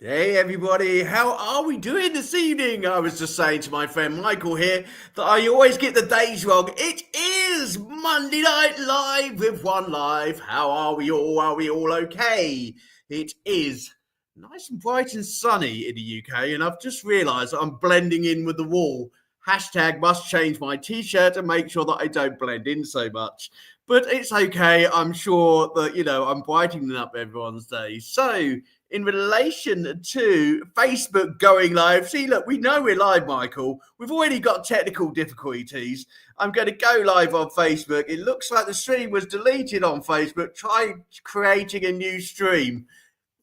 Hey everybody, how are we doing this evening? I was just saying to my friend Michael here that I always get the days wrong. It is Monday Night Live with One Live. How are we all? Are we all okay? It is nice and bright and sunny in the UK, and I've just realised I'm blending in with the wall. Hashtag must change my t-shirt and make sure that I don't blend in so much. But it's okay. I'm sure that, I'm brightening up everyone's day. So, in relation to Facebook going live. See, look, we know we're live, Michael. We've already got technical difficulties. I'm going to go live on Facebook. It looks like the stream was deleted on Facebook. Try creating a new stream.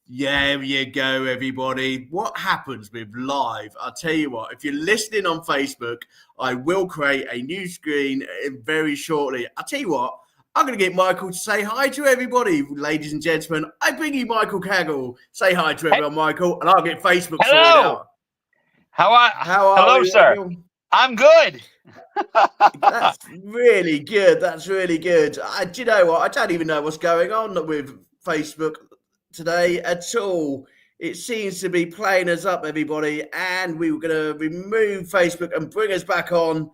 There you go, everybody. What happens with live? I'll tell you what, if you're listening on Facebook, I will create a new screen very shortly. I'll tell you what, I'm going to get Michael to say hi to everybody. Ladies and gentlemen, I bring you Michael Cagle. Say hi to everyone, Michael, and I'll get Facebook sorted out. How are Hello, you, sir. Michael? I'm good. That's really good. That's really good. Do you know what? I don't even know what's going on with Facebook today at all. It seems to be playing us up, everybody, and we were going to remove Facebook and bring us back on.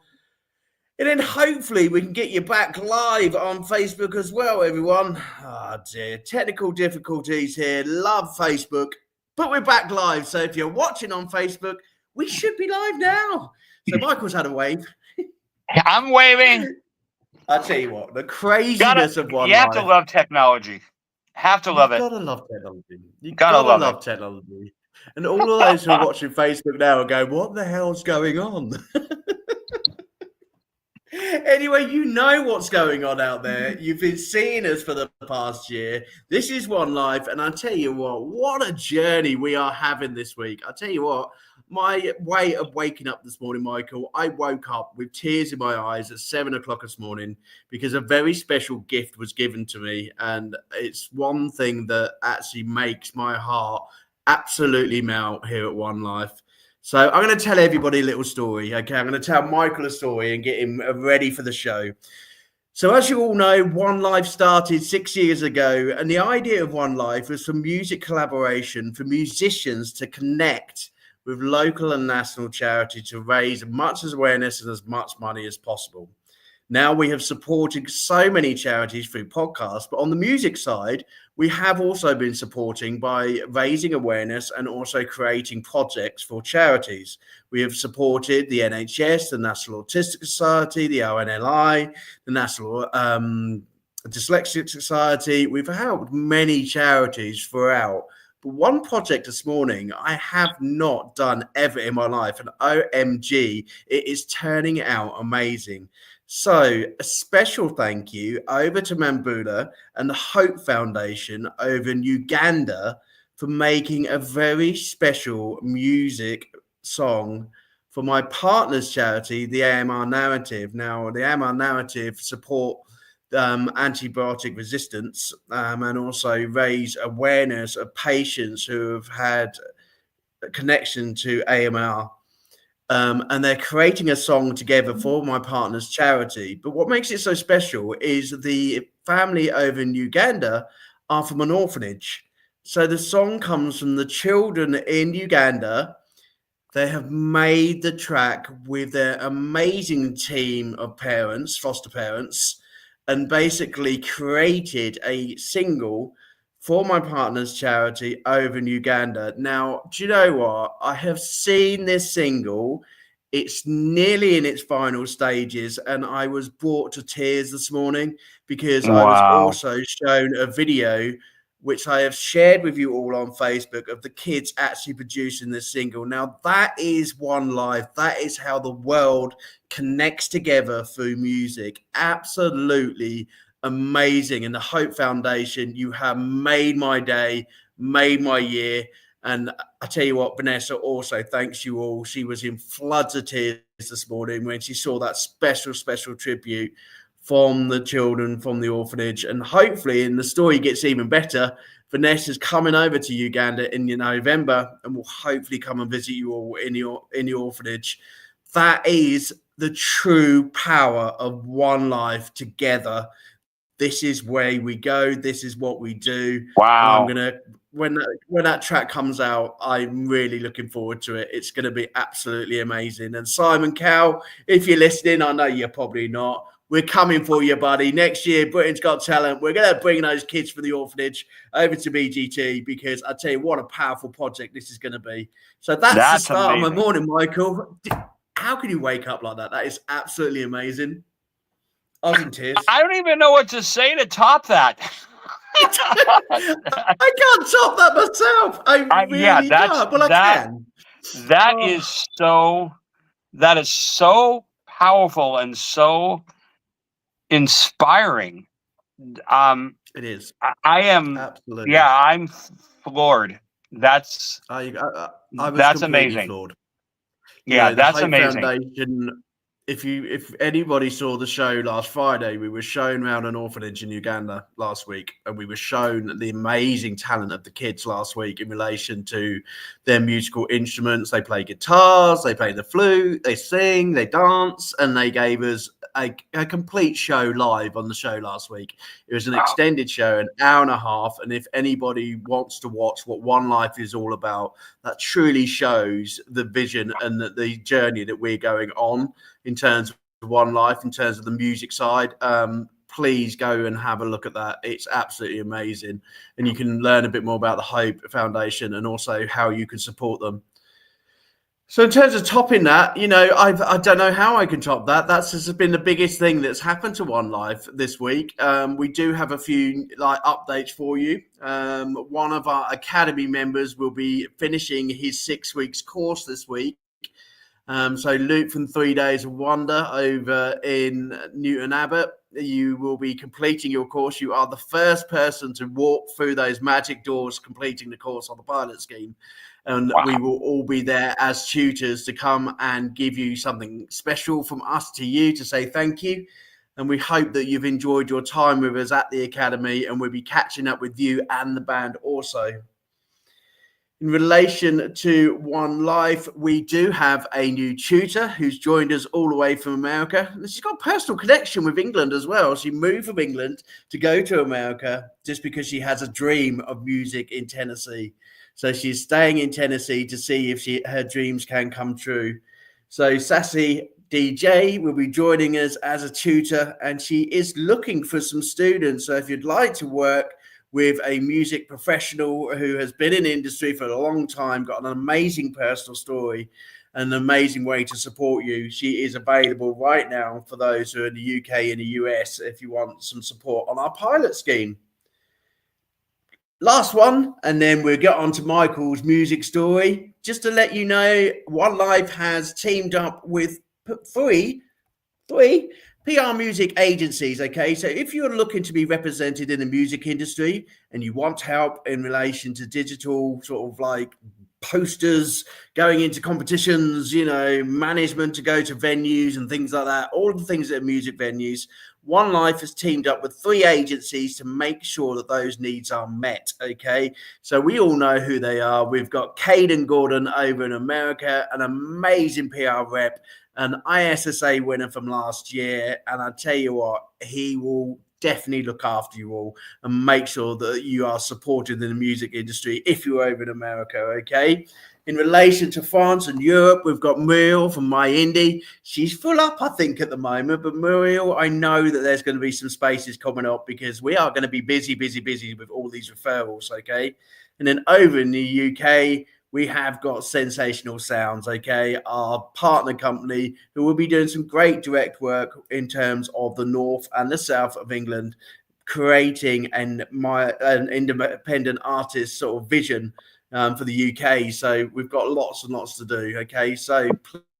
And then hopefully we can get you back live on Facebook as well, everyone. Oh dear, technical difficulties here. Love Facebook, but we're back live. So if you're watching on Facebook, we should be live now. So Michael's had a wave. I'm waving. I'll tell you what, the craziness of one You have to love technology. Have to love it. You've got to love technology. You've got to love technology. And all of those who are watching Facebook now are going, what the hell's going on? Anyway, you know what's going on out there. You've been seeing us for the past year. This is One Life, and I tell you what a journey we are having this week. I tell you what, my way of waking up this morning, Michael, I woke up with tears in my eyes at 7 o'clock this morning because a very special gift was given to me, and it's one thing that actually makes my heart absolutely melt here at One Life. So I'm going to tell everybody a little story, okay? I'm going to tell Michael a story and get him ready for the show. So as you all know, One Life started 6 years ago, and the idea of One Life was for music collaboration, for musicians to connect with local and national charity to raise as much awareness and as much money as possible. Now we have supported so many charities through podcasts, but on the music side, we have also been supporting by raising awareness and also creating projects for charities. We have supported the NHS, the National Autistic Society, the RNLI, the National Dyslexic Society. We've helped many charities throughout. But one project this morning I have not done ever in my life, and OMG, it is turning out amazing. So a special thank you over to Mambula and the Hope Foundation over in Uganda for making a very special music song for my partner's charity, the AMR Narrative. Now, the AMR Narrative support antibiotic resistance and also raise awareness of patients who have had a connection to AMR. And they're creating a song together for my partner's charity. But what makes it so special is the family over in Uganda are from an orphanage. So the song comes from the children in Uganda. They have made the track with their amazing team of parents, foster parents, and basically created a single for my partner's charity over in Uganda. Now, do you know what? I have seen this single. It's nearly in its final stages, and I was brought to tears this morning because I was also shown a video which I have shared with you all on Facebook of the kids actually producing this single. Now, that is One Life. That is how the world connects together through music. Absolutely amazing. And the Hope Foundation, you have made my day, made my year. And I tell you what, Vanessa also thanks you all. She was in floods of tears this morning when she saw that special tribute from the children from the orphanage. And hopefully, and the story gets even better, Vanessa's coming over to Uganda in November and will hopefully come and visit you all in the orphanage. That is the true power of One Life together. This is where we go. This is what we do. Wow. And I'm going to when that track comes out, I'm really looking forward to it. It's going to be absolutely amazing. And Simon Cowell, if you're listening, I know you're probably not. We're coming for you, buddy. Next year, Britain's Got Talent. We're going to bring those kids from the orphanage over to BGT because I tell you what a powerful project this is going to be. So that's the start of my morning, Michael. How can you wake up like that? That is absolutely amazing. I was in tears. I don't even know what to say to top that. I can't top that myself. I really can't. Well, I can. That is so powerful and so inspiring. It is. I am absolutely. Yeah, I'm floored. That's amazing. Floored. Yeah, that's amazing. Foundation, if anybody saw the show last Friday, we were shown around an orphanage in Uganda last week, and we were shown the amazing talent of the kids last week in relation to their musical instruments. They play guitars, they play the flute, they sing, they dance, and they gave us a complete show live on the show last week. It was an extended show, an hour and a half, and if anybody wants to watch what One Life is all about, that truly shows the vision and the journey that we're going on in terms of One Life, in terms of the music side. Please go and have a look at that. It's absolutely amazing. And you can learn a bit more about the Hope Foundation and also how you can support them. So in terms of topping that, I don't know how I can top that. That's just been the biggest thing that's happened to One Life this week. We do have a few updates for you. One of our Academy members will be finishing his 6 weeks course this week. So Luke from 3 Days of Wonder over in Newton Abbot, you will be completing your course. You are the first person to walk through those magic doors, completing the course on the pilot scheme. And we will all be there as tutors to come and give you something special from us to you to say thank you. And we hope that you've enjoyed your time with us at the Academy, and we'll be catching up with you and the band also. In relation to One Life, we do have a new tutor who's joined us all the way from America. She's got a personal connection with England as well. She moved from England to go to America just because she has a dream of music in Tennessee. So she's staying in Tennessee to see if her dreams can come true. So Sassy DJ will be joining us as a tutor, and she is looking for some students. So if you'd like to work with a music professional who has been in the industry for a long time, got an amazing personal story, and an amazing way to support you, she is available right now for those who are in the UK and the US if you want some support on our pilot scheme. Last one, and then we'll get on to Michael's music story. Just to let you know, One Life has teamed up with three PR music agencies, okay? So if you're looking to be represented in the music industry and you want help in relation to digital sort of posters, going into competitions, management to go to venues and things like that, all the things that are music venues, One Life has teamed up with 3 agencies to make sure that those needs are met, okay? So we all know who they are. We've got Caden Gordon over in America, an amazing PR rep, an ISSA winner from last year, and I tell you what, he will definitely look after you all and make sure that you are supported in the music industry if you're over in America, okay? In relation to France and Europe, we've got Muriel from My Indie. She's full up, I think, at the moment. But Muriel, I know that there's going to be some spaces coming up because we are going to be busy with all these referrals, okay? And then over in the UK, we have got Sensational Sounds, okay? Our partner company who will be doing some great direct work in terms of the north and the south of England, creating an independent artist sort of vision for the UK. So we've got lots and lots to do, okay? So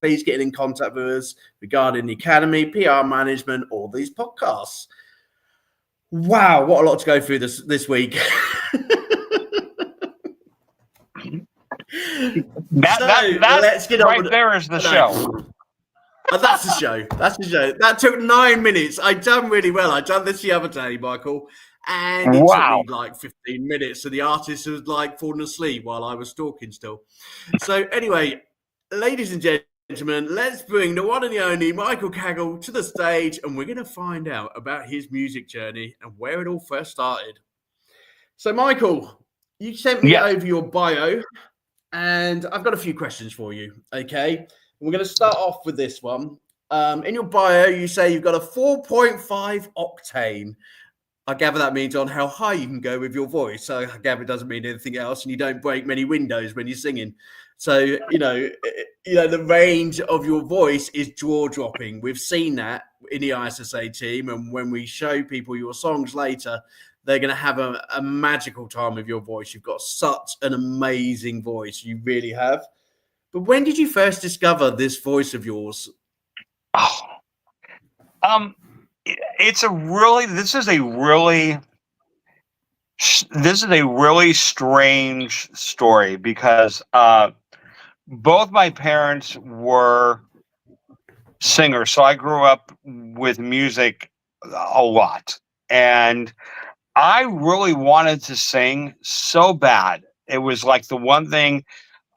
please get in contact with us regarding the Academy, PR management, or these podcasts. Wow, what a lot to go through this week. Let's get on. Right there is the show. That's the show. That's the show. That took 9 minutes. I done really well. I done this the other day, Michael. And it took me 15 minutes. So the artist was falling asleep while I was talking still. So anyway, ladies and gentlemen, let's bring the one and the only Michael Cagle to the stage, and we're going to find out about his music journey and where it all first started. So Michael, You sent me Yeah. over your bio, and I've got a few questions for you. Okay, we're going to start off with this one. In your bio, you say you've got a 4.5 octane. I gather that means on how high you can go with your voice. So I gather it doesn't mean anything else, and you don't break many windows when you're singing. So the range of your voice is jaw dropping. We've seen that in the ISSA team, and when we show people your songs later, they're going to have a magical time with your voice. You've got such an amazing voice, you really have. But when did you first discover this voice of yours? Oh, this is a really strange story because both my parents were singers, so I grew up with music a lot, and I really wanted to sing so bad. It was like the one thing.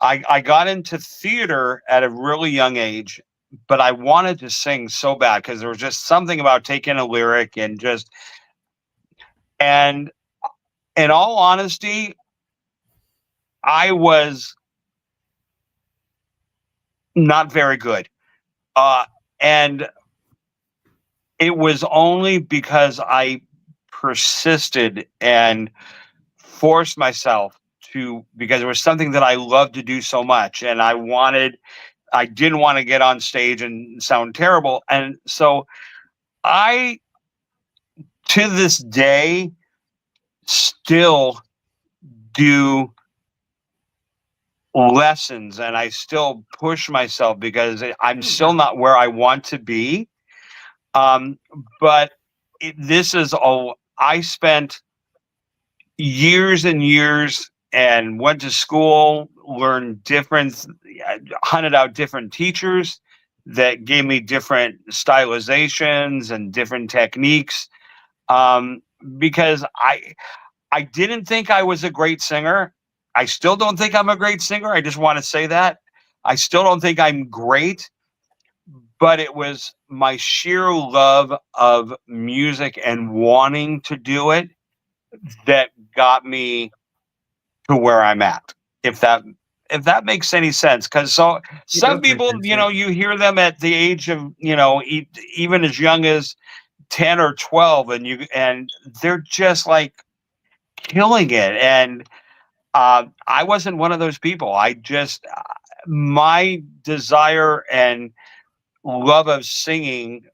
I got into theater at a really young age, but I wanted to sing so bad because there was just something about taking a lyric and in all honesty, I was not very good. And it was only because I persisted and forced myself because it was something that I loved to do so much. And I didn't want to get on stage and sound terrible. And so to this day, still do lessons, and I still push myself because I'm still not where I want to be. But I spent years and years and went to school, hunted out different teachers that gave me different stylizations and different techniques. Because I didn't think I was a great singer. I still don't think I'm a great singer. I just want to say that. I still don't think I'm great, but it was my sheer love of music and wanting to do it that got me to where I'm at. If that makes any sense, because some people, you hear them at the age of, even as young as 10 or 12, and they're just like killing it. And I wasn't one of those people. My desire and love of singing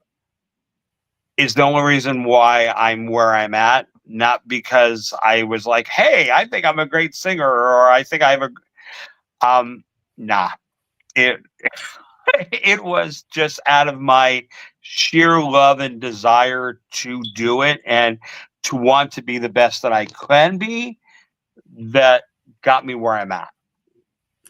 is the only reason why I'm where I'm at, not because I was like, hey, I think I'm a great singer, or I think I have nah. It was just out of my sheer love and desire to do it and to want to be the best that I can be that got me where I'm at.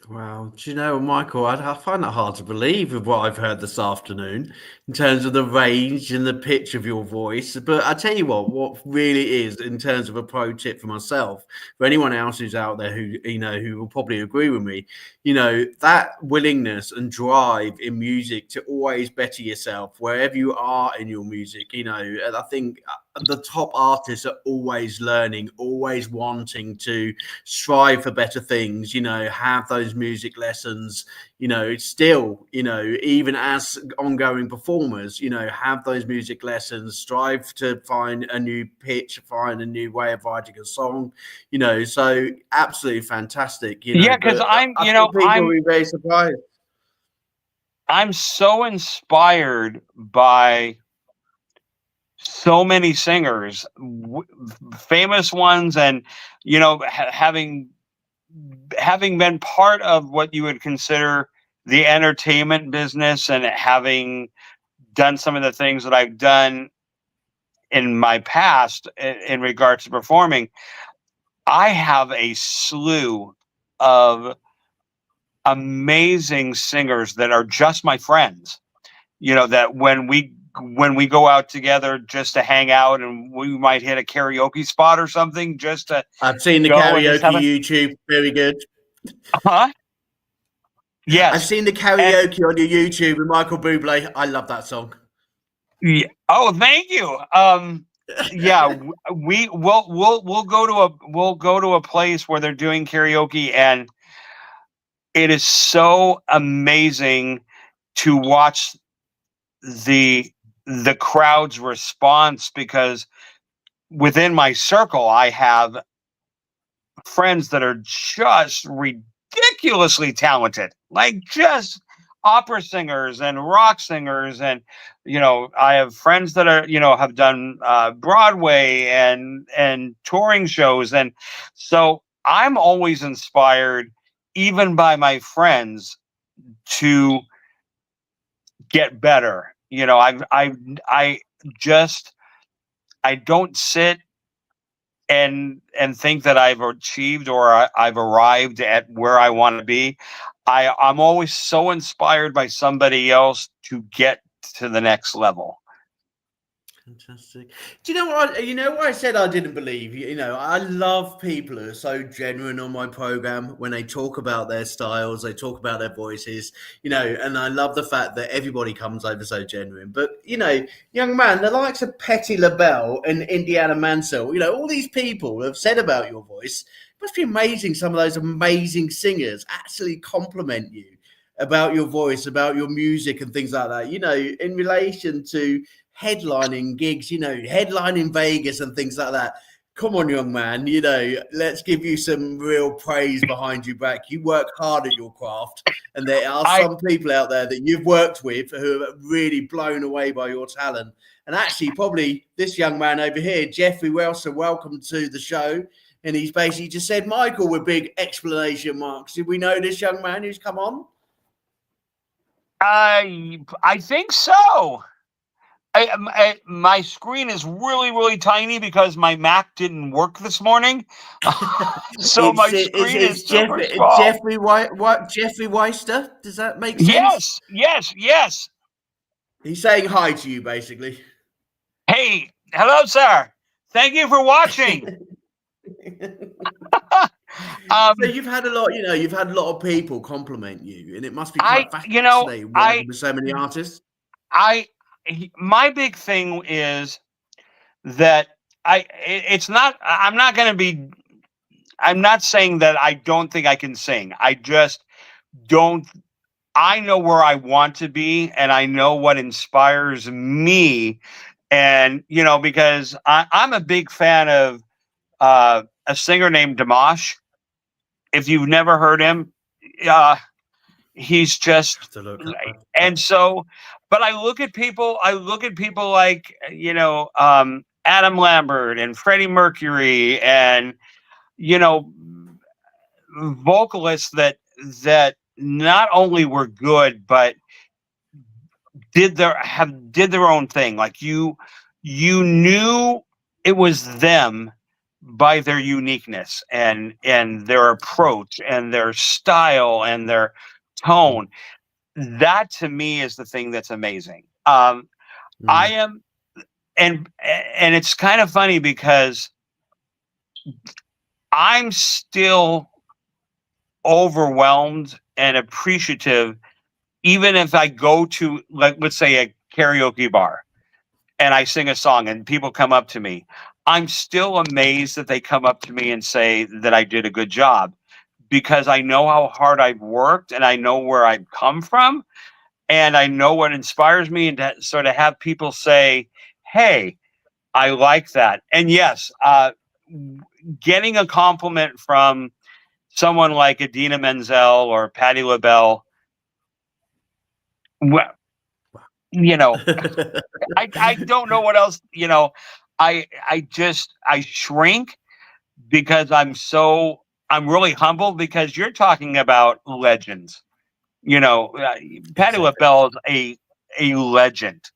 Wow. Do you know, Michael, I find that hard to believe with what I've heard this afternoon in terms of the range and the pitch of your voice. But I tell you what really is, in terms of a pro tip for myself, for anyone else who's out there who will probably agree with me, that willingness and drive in music to always better yourself wherever you are in your music, and I think the top artists are always learning, always wanting to strive for better things, have those music lessons, still, even as ongoing performers, have those music lessons, strive to find a new pitch, find a new way of writing a song, so absolutely fantastic. Yeah, because I'm very surprised. I'm so inspired by so many singers, famous ones, and having been part of what you would consider the entertainment business and having done some of the things that I've done in my past in regards to performing, I have a slew of amazing singers that are just my friends, that when we go out together just to hang out, and we might hit a karaoke spot or something just to. I've seen the karaoke YouTube. Very good. Huh? Yes. I've seen the karaoke on your YouTube with Michael Bublé. I love that song. Yeah. Oh, thank you. Yeah, we'll go to a place where they're doing karaoke, and it is so amazing to watch the the crowd's response, because within my circle I have friends that are just ridiculously talented, like just opera singers and rock singers. And I have friends that are have done Broadway and touring shows. And so I'm always inspired, even by my friends, to get better. I just, I don't sit and think that I've achieved, or I've arrived at where I want to be. I'm always so inspired by somebody else to get to the next level. Fantastic. Do you know what? You know why I said I didn't believe you? I love people who are so genuine on my program when they talk about their styles, they talk about their voices. And I love the fact that everybody comes over so genuine. But young man, the likes of Patti LaBelle and Indiana Mansell, all these people have said about your voice. It must be amazing. Some of those amazing singers actually compliment you about your voice, about your music, and things like that. In relation to headlining gigs, headlining Vegas and things like that. Come on, young man, let's give you some real praise behind your back. You work hard at your craft, and there are some people out there that you've worked with who are really blown away by your talent. And actually, probably this young man over here, Jeffrey Welser, welcome to the show. And he's basically just said, Michael, with big exclamation marks. Did we know this young man who's come on? I think so. My screen is really, really tiny because my Mac didn't work this morning. So my screen is super small. Jeffrey Weister? Does that make sense? Yes. He's saying hi to you, basically. Hey, hello, sir. Thank you for watching. So you've had a lot of people compliment you, and it must be quite fascinating working with so many artists. My big thing is that I'm not saying that I don't think I can sing. I just don't. I know where I want to be, and I know what inspires me. And because I'm a big fan of a singer named Dimash. If you've never heard him, he's just, and so, but I look at people like, Adam Lambert and Freddie Mercury, and, vocalists that not only were good, but did their own thing. Like you knew it was them by their uniqueness and their approach and their style and their tone. That to me is the thing that's amazing. I am, and it's kind of funny because I'm still overwhelmed and appreciative, even if I go to, like, let's say a karaoke bar and I sing a song and people come up to me. I'm still amazed that they come up to me and say that I did a good job, because I know how hard I've worked and I know where I've come from and I know what inspires me, and to sort of have people say, hey, I like that. And yes, getting a compliment from someone like Idina Menzel or Patti LaBelle, well, I don't know what else, I shrink because I'm really humbled, because you're talking about legends. Patti LaBelle is a legend,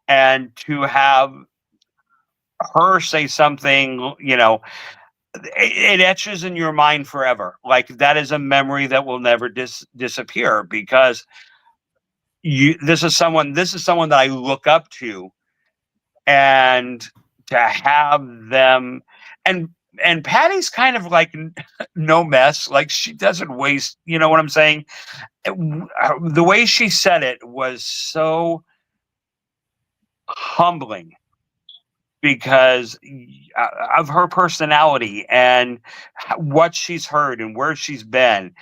and to have her say something, it etches in your mind forever. Like, that is a memory that will never disappear, because this is someone that I look up to, and to have them, and Patty's kind of like no mess. Like, she doesn't waste, you know what I'm saying? The way she said it was so humbling. because of her personality and what she's heard and where she's been.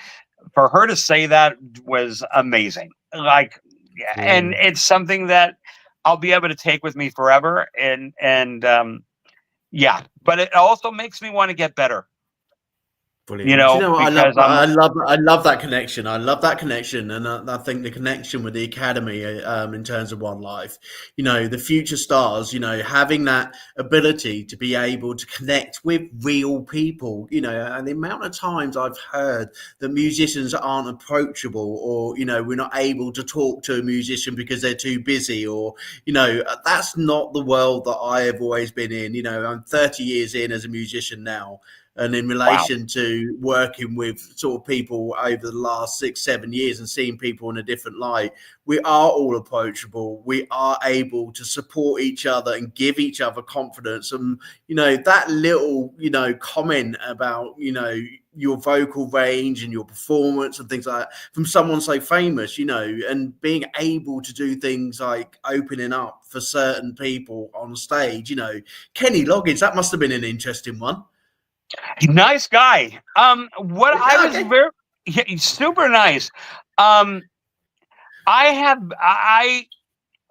For her to say that was amazing. Like, and it's something that I'll be able to take with me forever. Yeah, but it also makes me want to get better. Brilliant. You Do you know, know what because I love that connection. I love that connection, and I think the connection with the academy, in terms of One Life, you know, the future stars, you know, having that ability to be able to connect with real people, you know, and the amount of times I've heard that musicians aren't approachable, or you know, we're not able to talk to a musician because they're too busy, or you know, that's not the world that I have always been in. You know, I'm 30 years in as a musician now. And in wow, relation to working with sort of people over the last 6-7 years and seeing people in a different light, we are all approachable. We are able to support each other and give each other confidence. And, you know, that little, you know, comment about, you know, your vocal range and your performance and things like that from someone so famous, you know, and being able to do things like opening up for certain people on stage, you know, Kenny Loggins, that must have been an interesting one. nice guy. What I was Okay. he's super nice. I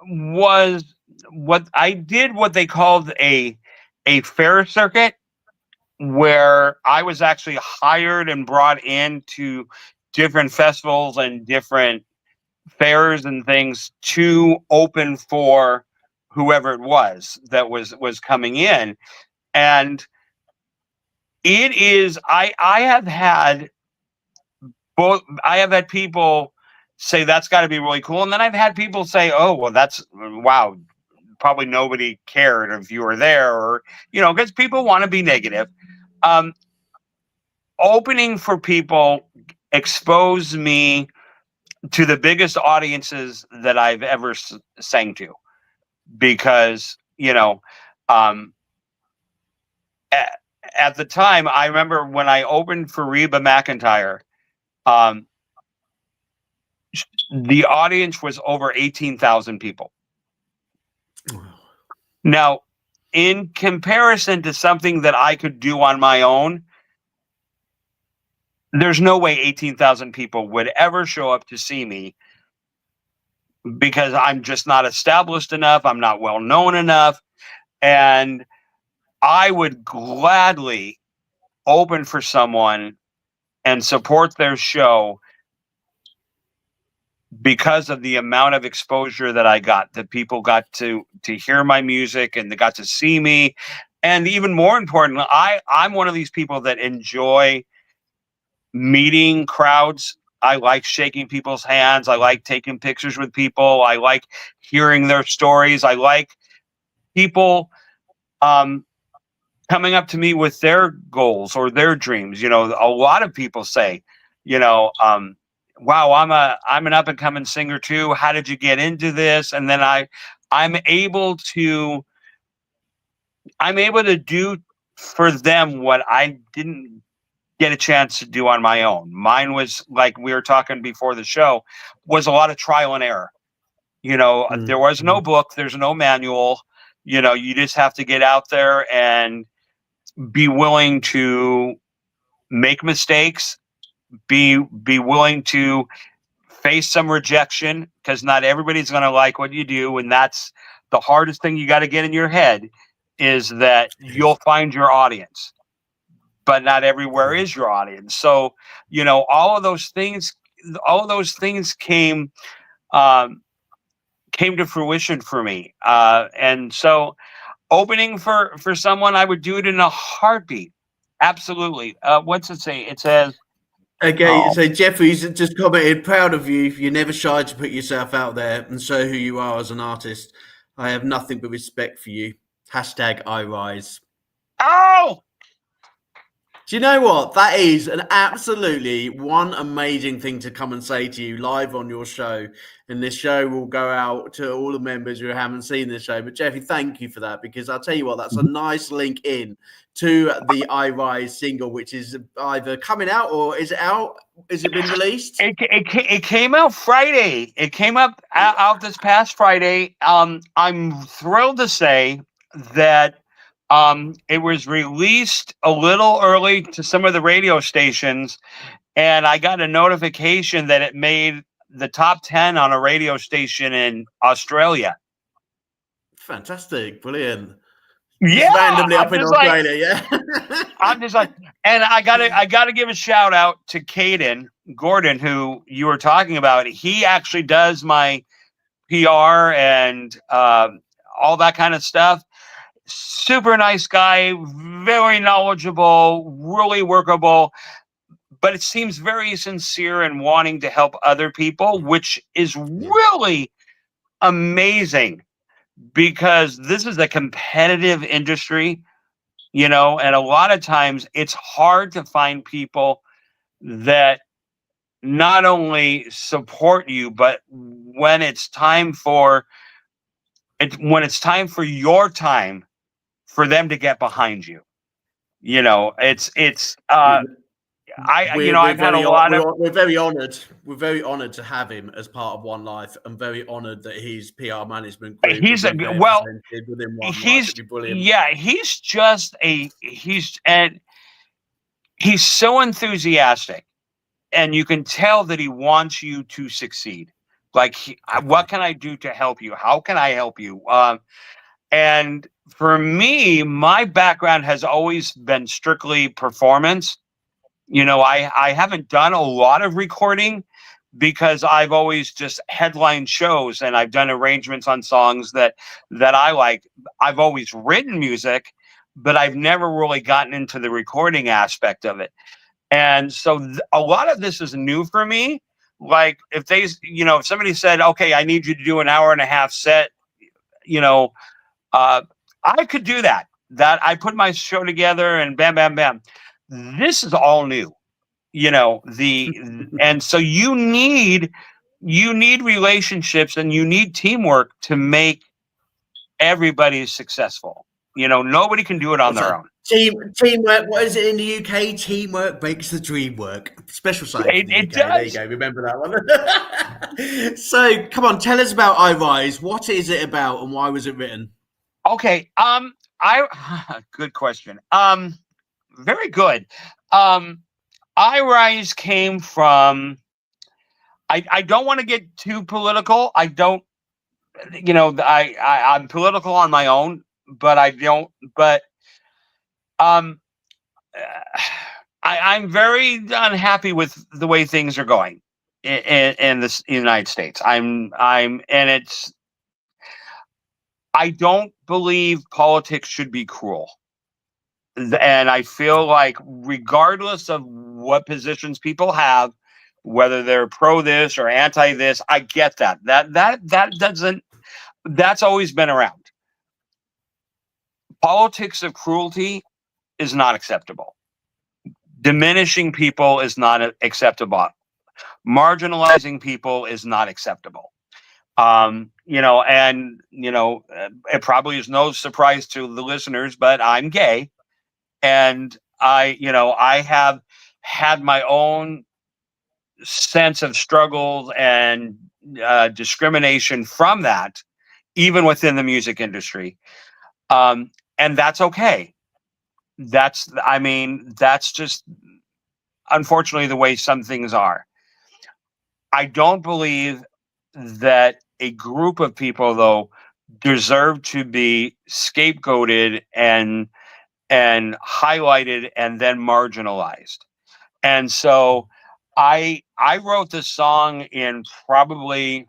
was what I did what they called a fair circuit, where I was actually hired and brought into different festivals and different fairs and things to open for whoever it was that was coming in. And it is I have had both. I have had people say that's got to be really cool, and then I've had people say, oh well, that's wow, probably nobody cared if you were there, or you know, because people want to be negative. Opening for people exposed me to the biggest audiences that I've ever sang to, because you know, um, at the time, I remember when I opened for Reba McEntire, um, the audience was over 18,000 people. Now, in comparison to something that I could do on my own, there's no way 18,000 people would ever show up to see me, because I'm just not established enough. I'm not well known enough. And I would gladly open for someone and support their show because of the amount of exposure that I got, that people got to hear my music and they got to see me. And even more importantly, I'm one of these people that enjoy meeting crowds. I like shaking people's hands. I like taking pictures with people. I like hearing their stories. I like people coming up to me with their goals or their dreams. You know, a lot of people say, you know, wow, I'm an up and coming singer too. How did you get into this? And then I'm able to do for them what I didn't get a chance to do on my own. Mine was, like we were talking before the show, was a lot of trial and error. You know, there was no book, there's no manual. You know, you just have to get out there and be willing to make mistakes, be willing to face some rejection, because not everybody's going to like what you do. And that's the hardest thing you got to get in your head, is that you'll find your audience, but not everywhere is your audience. So, you know, all of those things came to fruition for me. And so opening for someone, I would do it in a heartbeat. Absolutely. What's it say? It says, Okay, so Jeffrey's just commented, proud of you. You're never shy to put yourself out there and show who you are as an artist. I have nothing but respect for you. Hashtag I rise. oh, Do you know what? That is an absolutely one amazing thing to come and say to you live on your show. And this show will go out to all the members who haven't seen this show. But Jeffrey, thank you for that, because I'll tell you what, that's a nice link in to the I Rise single, which is either coming out, or is it out? Is it been released? it came out Friday. It came out this past Friday. I'm thrilled to say that it was released a little early to some of the radio stations, and I got a notification that it made the top 10 on a radio station in Australia. Fantastic, brilliant. Yeah, just randomly up I'm in just like, Australia, yeah. I'm just like, and I gotta give a shout out to Caden Gordon, who you were talking about. He actually does my PR and all that kind of stuff. Super nice guy, very knowledgeable, really workable, but it seems very sincere and wanting to help other people, which is really amazing, because this is a competitive industry, and a lot of times it's hard to find people that not only support you, but when it's time for your time, for them to get behind you. I've had a lot of. We're very honoured. We're very honoured to have him as part of One Life. I'm very honoured that his PR management group He's within One Life. It'd be brilliant. Yeah, he's so enthusiastic, and you can tell that he wants you to succeed. Like, what can I do to help you? How can I help you? And for me, my background has always been strictly performance. I haven't done a lot of recording, because I've always just headlined shows, and I've done arrangements on songs that I like. I've always written music, but I've never really gotten into the recording aspect of it. And so a lot of this is new for me. Like, if if somebody said, okay, I need you to do an hour and a half set, I could do that. I put my show together and bam, bam, bam. This is all new, and so you need relationships, and you need teamwork to make everybody successful. Nobody can do it on their own. Teamwork. What is it in the UK? Teamwork makes the dream work. Special saying. It does. There you go. Remember that one. So, come on, tell us about I Rise. What is it about, and why was it written? Okay. Good question. Very good. I Rise came from. I don't want to get too political. I don't. I'm political on my own, but I don't. But I'm very unhappy with the way things are going in the United States. I don't believe politics should be cruel. And I feel like, regardless of what positions people have, whether they're pro this or anti this, I get that. That's always been around. Politics of cruelty is not acceptable. Diminishing people is not acceptable. Marginalizing people is not acceptable. It probably is no surprise to the listeners, but I'm gay. And I have had my own sense of struggles and discrimination from that, even within the music industry. And that's okay. That's just, unfortunately, the way some things are. I don't believe that a group of people, though, deserve to be scapegoated and highlighted and then marginalized. And so I wrote the song in probably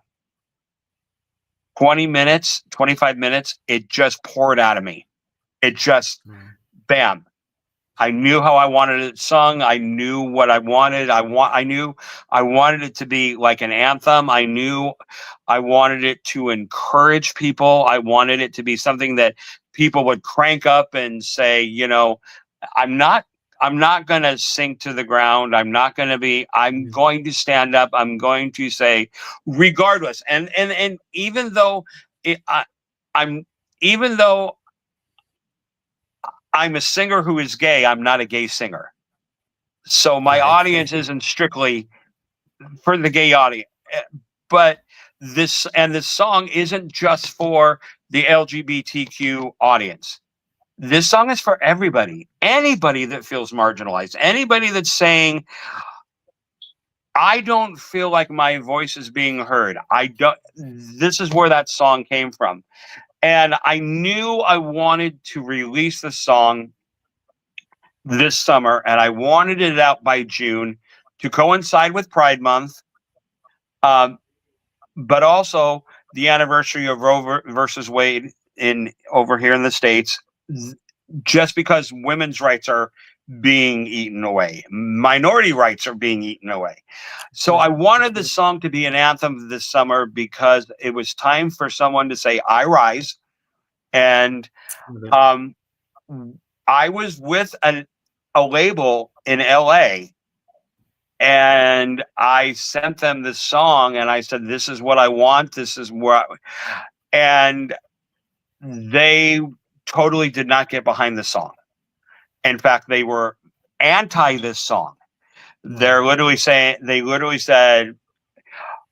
20 minutes, 25 minutes. It just poured out of me. It just, bam. I knew how I wanted it sung. I knew what I wanted. I knew I wanted it to be like an anthem. I knew I wanted it to encourage people. I wanted it to be something that people would crank up and say, I'm not going to sink to the ground. I'm going to stand up. I'm going to say, regardless. And even though I'm a singer who is gay, I'm not a gay singer. So my audience isn't strictly for the gay audience. But this song isn't just for the LGBTQ audience. This song is for everybody, anybody that feels marginalized, anybody that's saying, I don't feel like my voice is being heard. This is where that song came from. And I knew I wanted to release the song this summer, and I wanted it out by June to coincide with Pride Month, but also the anniversary of Roe versus Wade over here in the States, just because women's rights are being eaten away, minority rights are being eaten away. So I wanted the song to be an anthem this summer because it was time for someone to say, I rise. And I was with a label in LA, and I sent them this song and I said, this is what I want. This is where and they totally did not get behind the song. In fact, they were anti this song. They literally said,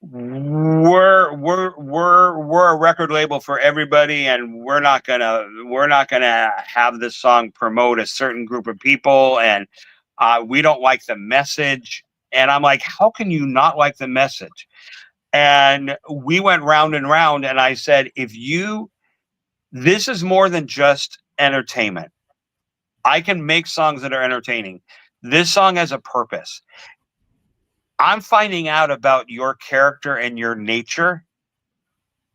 we're a record label for everybody, and we're not gonna have this song promote a certain group of people, and we don't like the message. And I'm like, how can you not like the message? And we went round and round, and I said, this is more than just entertainment. I can make songs that are entertaining. This song has a purpose. I'm finding out about your character and your nature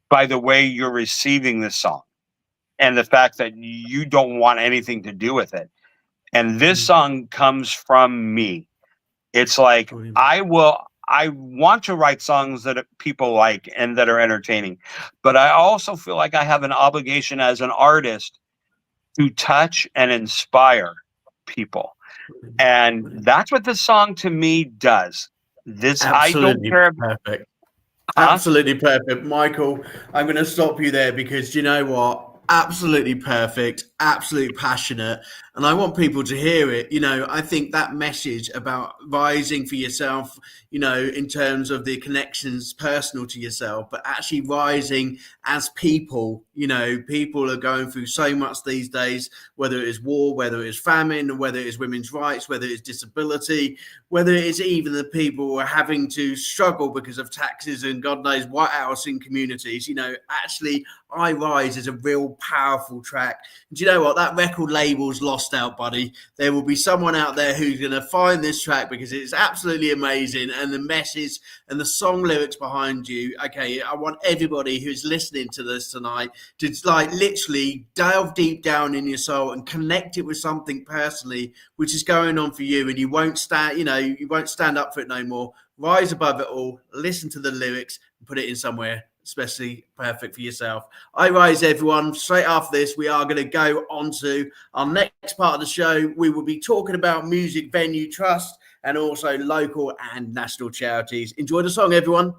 by the way you're receiving this song and the fact that you don't want anything to do with it. And this song comes from me. It's like, I want to write songs that people like and that are entertaining, but I also feel like I have an obligation as an artist to touch and inspire people. And that's what this song to me does. Absolutely perfect. Absolutely perfect. Michael, I'm going to stop you there because you know what? Absolutely perfect, absolutely passionate. And I want people to hear it. You know, I think that message about rising for yourself, you know, in terms of the connections personal to yourself, but actually rising as people. You know, people are going through so much these days, whether it is war, whether it is famine, whether it is women's rights, whether it is disability, whether it is even the people who are having to struggle because of taxes and God knows what else in communities. You know, actually, I Rise is a real powerful track. And do you know what? That record label's lost out, buddy. There will be someone out there who's going to find this track because it's absolutely amazing. And the message and the song lyrics behind you. Okay, I want everybody who's listening to this tonight to like literally delve deep down in your soul and connect it with something personally which is going on for you, and you won't stand, you know, you won't stand up for it no more. Rise above it all, listen to the lyrics and put it in somewhere especially perfect for yourself. I Rise, everyone. Straight after this, we are going to go on to our next part of the show. We will be talking about music venue trust and also local and national charities. Enjoy the song, everyone.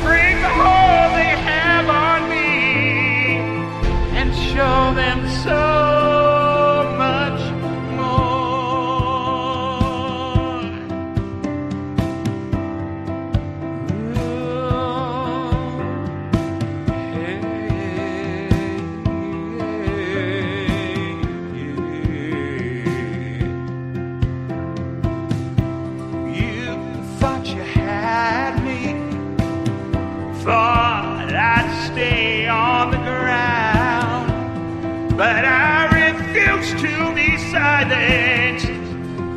Bring the whole they have on me. thought I'd stay on the ground, but I refuse to be silent,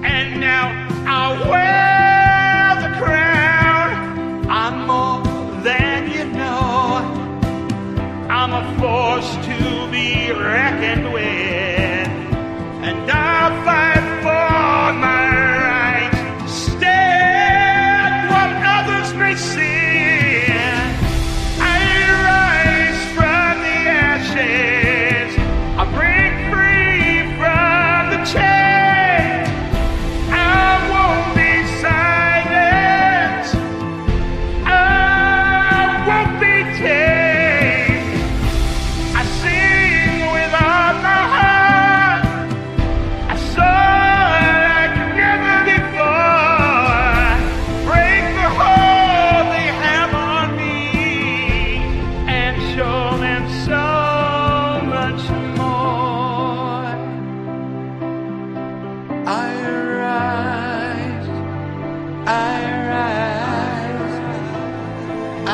and now I wear the crown. I'm more than you know. I'm a force to be reckoned with, and I'll fight for my rights. Stand what others may see. I rise from the ashes. I break free from the chains. I won't be silent. I won't be tamed. I sing with all my heart. I soar like never before. Break the hold they have on me and show them so much more. I rise, I rise, I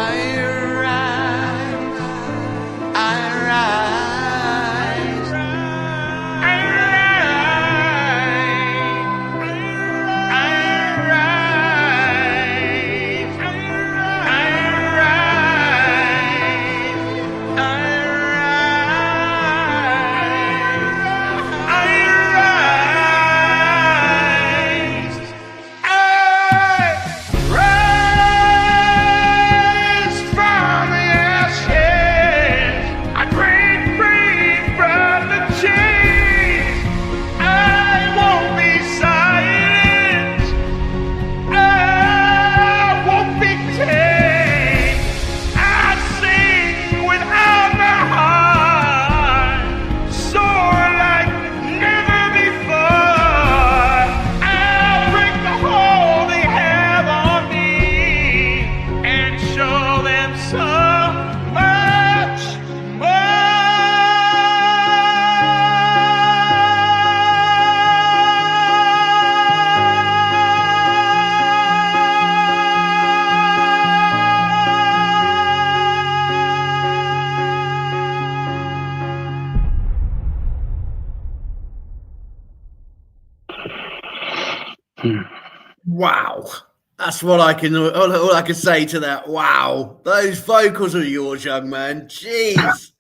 rise, I rise, I rise from the ashes. I break free from the chains. I won't be silent. I won't be tamed. I sing with all my heart, soar like never before. I'll break the hold they have on me and show them so much Wow. That's what I can, all I can say to that. Wow. Those vocals are yours, young man. Jeez.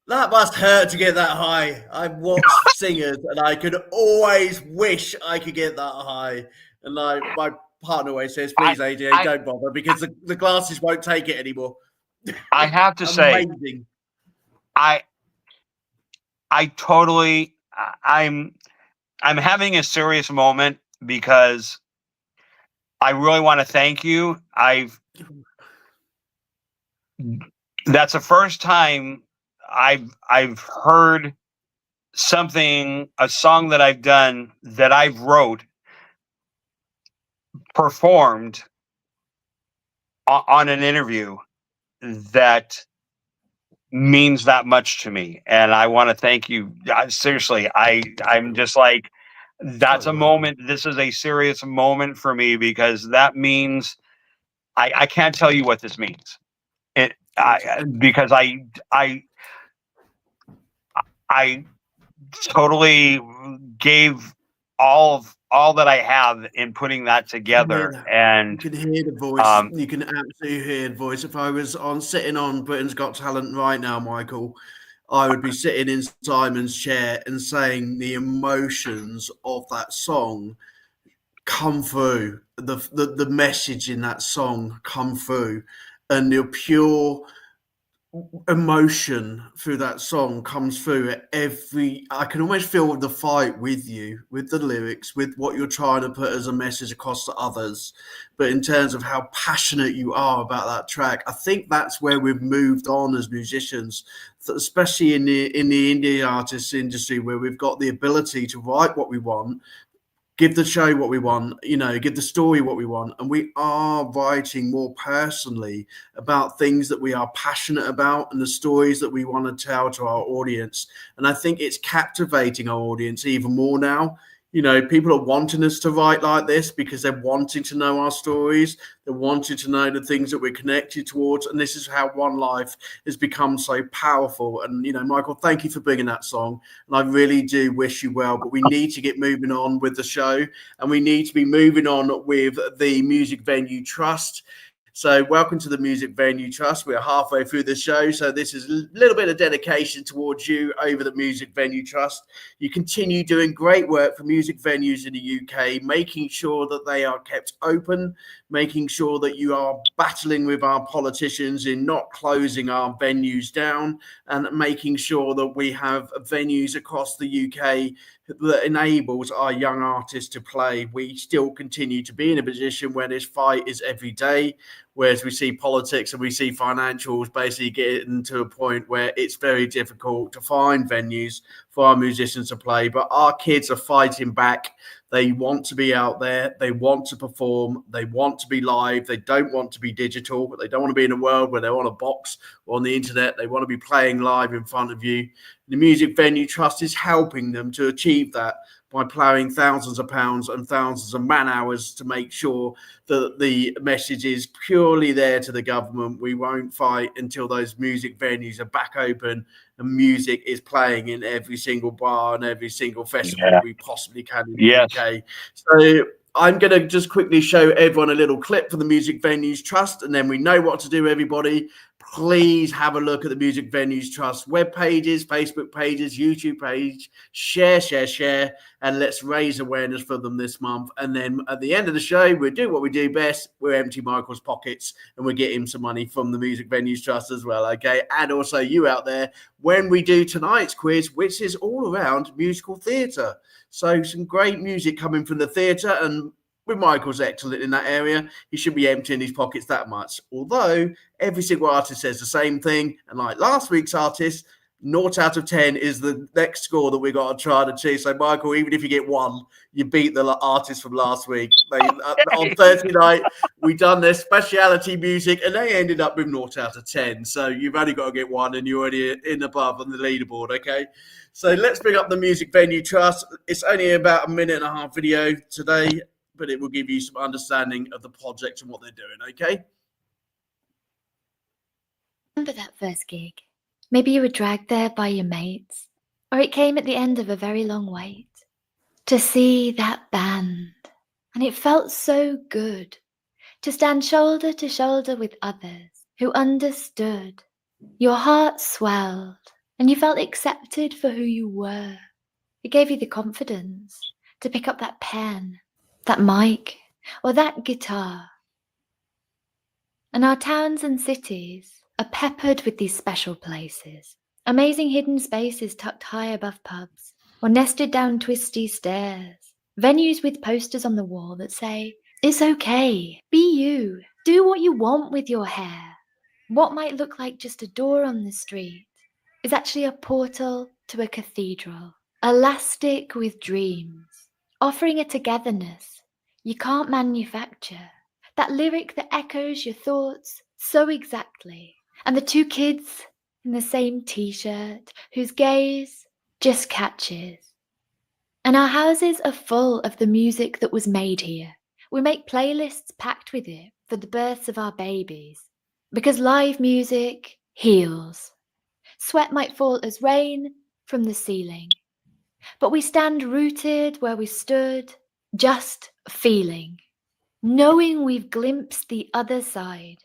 That must hurt to get that high. I've watched singers and I could always wish I could get that high. And like my partner always says, please, AJ, don't bother, because the glasses won't take it anymore. I have to say, Amazing. I totally, I'm having a serious moment because I really want to thank you. That's the first time I've heard something, a song that I've done that I've wrote, performed on an interview that means that much to me. And I want to thank you. Seriously, I'm just like, that's a moment. This is a serious moment for me because that means I can't tell you what this means. Because I totally gave all that I have in putting that together. And you can hear the voice. You can absolutely hear the voice. If I was sitting on Britain's Got Talent right now, Michael, I would be sitting in Simon's chair and saying the emotions of that song come through, the message in that song come through, and the pure emotion through that song comes through at I can almost feel the fight with you, with the lyrics, with what you're trying to put as a message across to others. But in terms of how passionate you are about that track, I think that's where we've moved on as musicians, especially in the indie artists industry, where we've got the ability to write what we want, give the show what we want, give the story what we want. And we are writing more personally about things that we are passionate about and the stories that we want to tell to our audience. And I think it's captivating our audience even more now. You know, people are wanting us to write like this because they're wanting to know our stories. They're wanting to know the things that we're connected towards. And this is how One Life has become so powerful. And, you know, Michael, thank you for bringing that song. And I really do wish you well. But we need to get moving on with the show. And we need to be moving on with the Music Venue Trust. So welcome to the Music Venue Trust. We're halfway through the show. So this is a little bit of dedication towards you over the Music Venue Trust. You continue doing great work for music venues in the UK, making sure that they are kept open, making sure that you are battling with our politicians in not closing our venues down, and making sure that we have venues across the UK that enables our young artists to play. We still continue to be in a position where this fight is every day, whereas we see politics and we see financials basically getting to a point where it's very difficult to find venues for our musicians to play. But our kids are fighting back. They want to be out there. They want to perform. They want to be live. They don't want to be digital. They don't want to be in a world where they're on a box or on the internet. They want to be playing live in front of you. The Music Venue Trust is helping them to achieve that by ploughing thousands of pounds and thousands of man hours to make sure that the message is purely there to the government. We won't fight until those music venues are back open and music is playing in every single bar and every single festival we possibly can in the UK. So I'm going to just quickly show everyone a little clip for the Music Venues Trust, and then we know what to do, everybody. Please have a look at the Music Venues Trust web pages, Facebook pages, YouTube page. Share, and let's raise awareness for them this month. And then at the end of the show, we'll do what we do best. We'll empty Michael's pockets and we'll get him some money from the Music Venues Trust as well, okay? And also you out there, when we do tonight's quiz, which is all around musical theatre. So some great music coming from the theatre, and with Michael's excellent in that area, he should be emptying his pockets that much. Although every single artist says the same thing, and like last week's artist, 0 out of 10 is the next score that we got to try to achieve. So, Michael, even if you get 1, you beat the artist from last week. On Thursday night, we done their speciality music, and they ended up with 0 out of 10. So you've only got to get 1, and you're already in above on the leaderboard, okay? So let's bring up the Music Venue Trust. It's only about a 1.5-minute video today, but it will give you some understanding of the project and what they're doing, okay? Remember that first gig? Maybe you were dragged there by your mates, or it came at the end of a very long wait to see that band. And it felt so good to stand shoulder to shoulder with others who understood. Your heart swelled and you felt accepted for who you were. It gave you the confidence to pick up that pen, that mic, or that guitar. And our towns and cities are peppered with these special places, amazing hidden spaces tucked high above pubs or nested down twisty stairs, venues with posters on the wall that say, "It's okay, be you, do what you want with your hair." What might look like just a door on the street is actually a portal to a cathedral, elastic with dreams, offering a togetherness you can't manufacture, that lyric that echoes your thoughts so exactly. And the two kids in the same t-shirt whose gaze just catches. And our houses are full of the music that was made here. We make playlists packed with it for the births of our babies. Because live music heals. Sweat might fall as rain from the ceiling. But we stand rooted where we stood, just feeling. Knowing we've glimpsed the other side.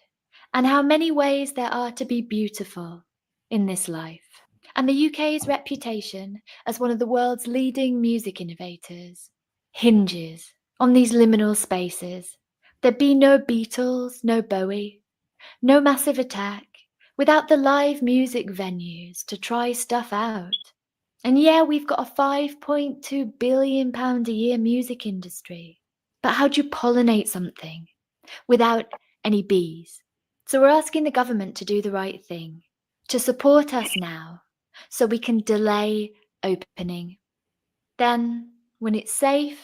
And how many ways there are to be beautiful in this life. And the UK's reputation as one of the world's leading music innovators hinges on these liminal spaces. There'd be no Beatles, no Bowie, no Massive Attack, without the live music venues to try stuff out. And yeah, we've got a £5.2 billion a year music industry. But how do you pollinate something without any bees? So we're asking the government to do the right thing, to support us now, so we can delay opening. Then, when it's safe,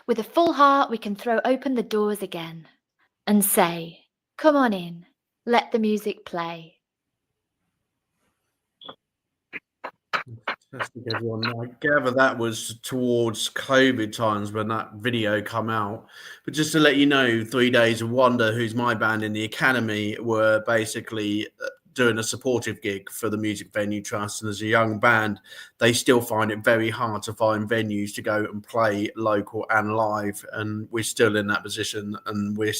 with a full heart we can throw open the doors again and say, "Come on in, let the music play." Fantastic, everyone. I gather that was towards COVID times when that video come out. But just to let you know, 3 Days of Wonder, who's my band in the Academy, were basically doing a supportive gig for the Music Venue Trust. And as a young band, they still find it very hard to find venues to go and play local and live. And we're still in that position. And we're,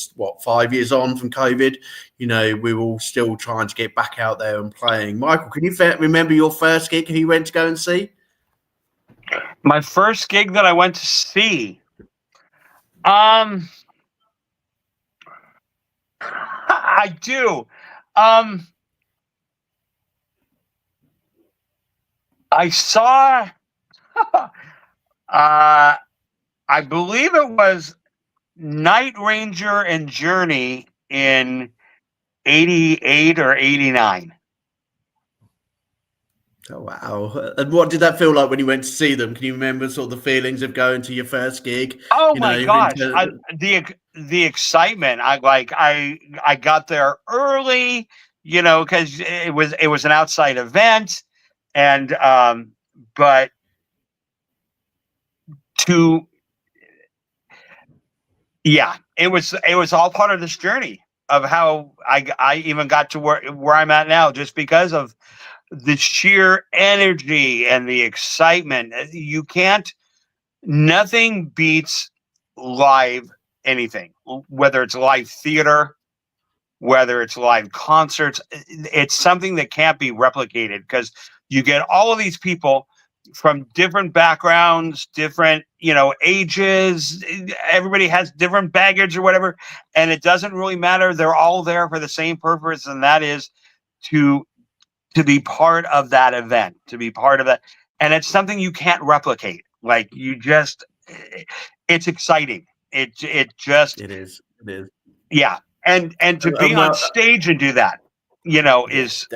5 years on from COVID? You know, we're all still trying to get back out there and playing. Michael, can you remember your first gig who you went to go and see? My first gig that I went to see, I do. I saw, I believe it was Night Ranger and Journey in 88 or 89. Oh, wow. And what did that feel like when you went to see them? Can you remember sort of the feelings of going to your first gig? Oh my gosh. The excitement. I got there early, you know, because it was an outside event. And but it was all part of this journey of how I even got to where I'm at now, just because of the sheer energy and the excitement. Nothing beats live anything, whether it's live theater, whether it's live concerts. It's something that can't be replicated, because you get all of these people from different backgrounds, different, ages. Everybody has different baggage or whatever, and it doesn't really matter. They're all there for the same purpose, and that is to be part of that event, to be part of that. And it's something you can't replicate. Like, it's exciting. It is. Yeah. And to be on stage and do that, is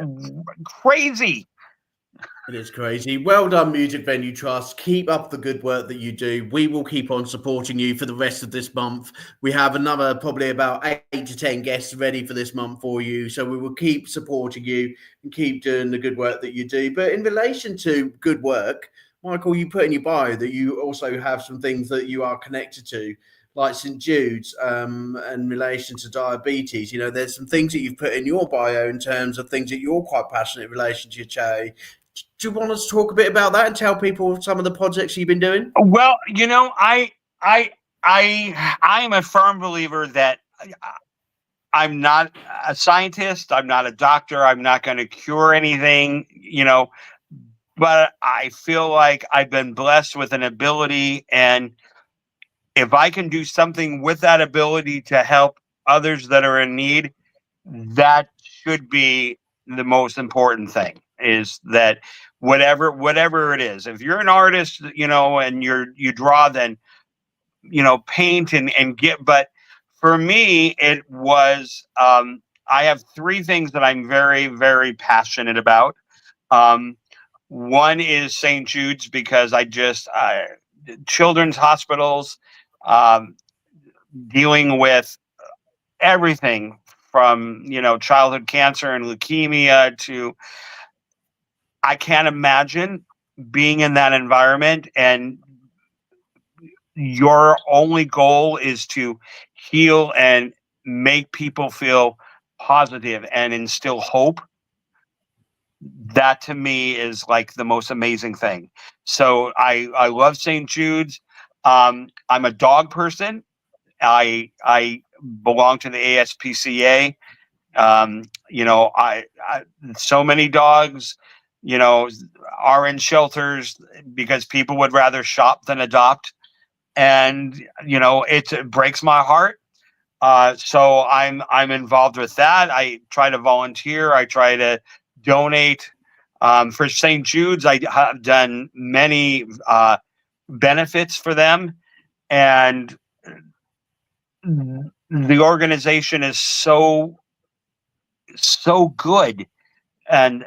crazy. It is crazy. Well done, Music Venue Trust. Keep up the good work that you do. We will keep on supporting you for the rest of this month. We have another probably about 8 to 10 guests ready for this month for you. So we will keep supporting you and keep doing the good work that you do. But in relation to good work, Michael, you put in your bio that you also have some things that you are connected to, like St. Jude's, in relation to diabetes. There's some things that you've put in your bio in terms of things that you're quite passionate in relation to your charity. Do you want us to talk a bit about that and tell people some of the projects you've been doing? Well, I'm a firm believer that I'm not a scientist. I'm not a doctor. I'm not going to cure anything, but I feel like I've been blessed with an ability, and if I can do something with that ability to help others that are in need, that should be the most important thing. Is that whatever it is, if you're an artist, and you draw, then paint and get. But for me, it was I have 3 things that I'm very, very passionate about. One is St. Jude's, because children's hospitals, dealing with everything from childhood cancer and leukemia to, I can't imagine being in that environment, and your only goal is to heal and make people feel positive and instill hope. That to me is like the most amazing thing. So I love St. Jude's. I'm a dog person. I belong to the ASPCA. So many dogs, are in shelters because people would rather shop than adopt. And, it breaks my heart. So I'm involved with that. I try to volunteer. I try to donate. For St. Jude's, I have done many benefits for them. And the organization is so good. And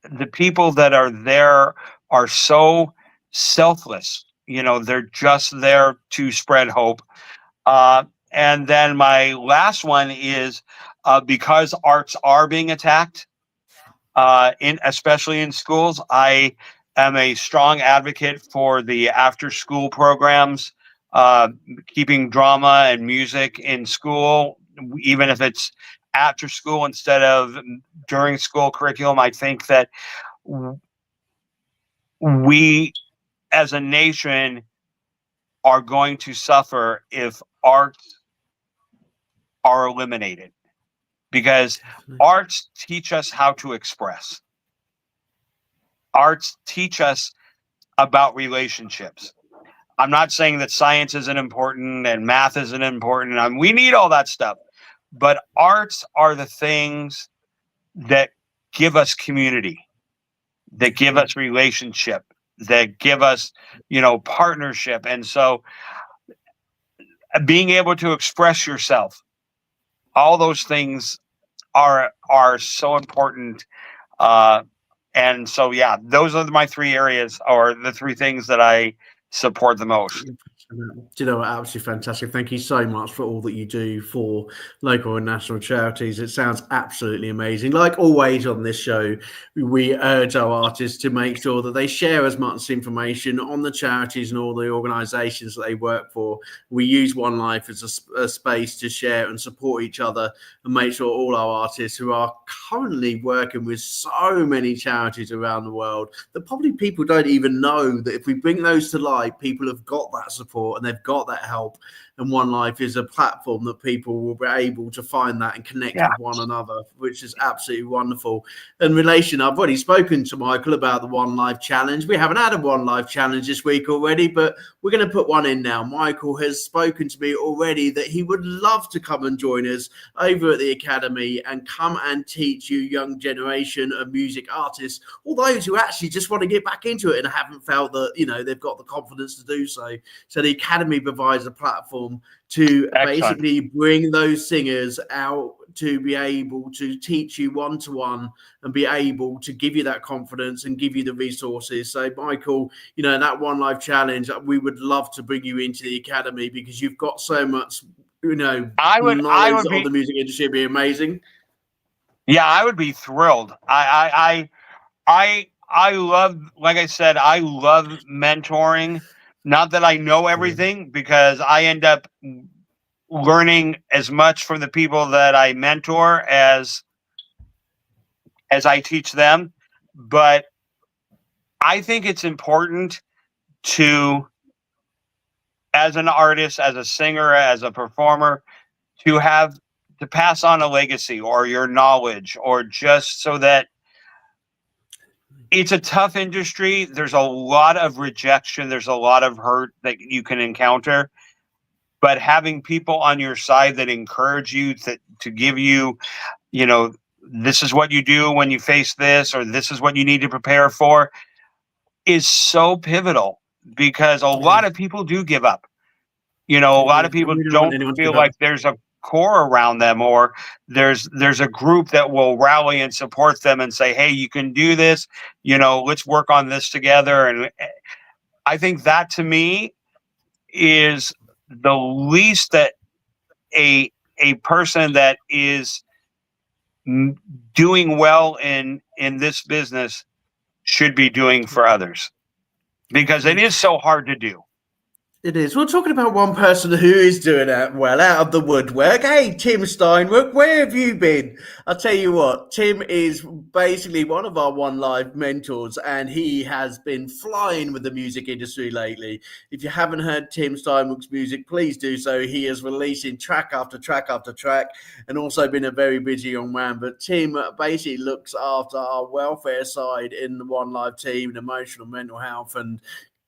the people that are there are so selfless. They're just there to spread hope. And then my last one is because arts are being attacked. especially in schools. I am a strong advocate for the after-school programs, keeping drama and music in school, even if it's after school instead of during school curriculum. I think that we as a nation are going to suffer if arts are eliminated, because arts teach us how to express. Arts teach us about relationships. I'm not saying that science isn't important and math isn't important. We need all that stuff, but arts are the things that give us community, that give us relationship, that give us, partnership. And so being able to express yourself, all those things are so important. And so, yeah, those are my 3 areas, or the 3 things that I support the most. Do you know what? Absolutely fantastic. Thank you so much for all that you do for local and national charities. It sounds absolutely amazing. Like always on this show, we urge our artists to make sure that they share as much information on the charities and all the organisations that they work for. We use One Life as a space to share and support each other and make sure all our artists who are currently working with so many charities around the world that probably people don't even know that if we bring those to light, people have got that support and they've got that help, and One Life is a platform that people will be able to find that and connect with one another, which is absolutely wonderful. In relation, I've already spoken to Michael about the One Life challenge. We haven't had a One Life challenge this week already, but we're going to put one in now. Michael has spoken to me already that he would love to come and join us over at the Academy and come and teach you young generation of music artists, all those who actually just want to get back into it and haven't felt that, they've got the confidence to do so. So the Academy provides a platform to basically bring those singers out to be able to teach you one-to-one and be able to give you that confidence and give you the resources. So Michael, that One Life challenge, we would love to bring you into the Academy because you've got so much, knowledge of the music industry. It'd be amazing. Yeah, I would be thrilled. I love, like I said, I love mentoring. Not that I know everything, because I end up learning as much from the people that I mentor as I teach them. But I think it's important to, as an artist, as a singer, as a performer, to pass on a legacy or your knowledge, or just so that it's a tough industry. There's a lot of rejection. There's a lot of hurt that you can encounter. But having people on your side that encourage you, to give you, this is what you do when you face this, or this is what you need to prepare for, is so pivotal, because a lot of people do give up. A lot of people don't feel like there's a core around them, or there's a group that will rally and support them and say, hey, you can do this, let's work on this together. And I think that, to me, is the least that a person that is doing well in this business should be doing for others, because it is so hard to do. It is. We're talking about one person who is doing that well out of the woodwork. Hey, Tim Steinrock, where have you been? I'll tell you what, Tim is basically one of our One Life mentors, and he has been flying with the music industry lately. If you haven't heard Tim Steinrock's music, please do so. He is releasing track after track after track, and also been a very busy young man. But Tim basically looks after our welfare side in the One Life team, and emotional mental health, and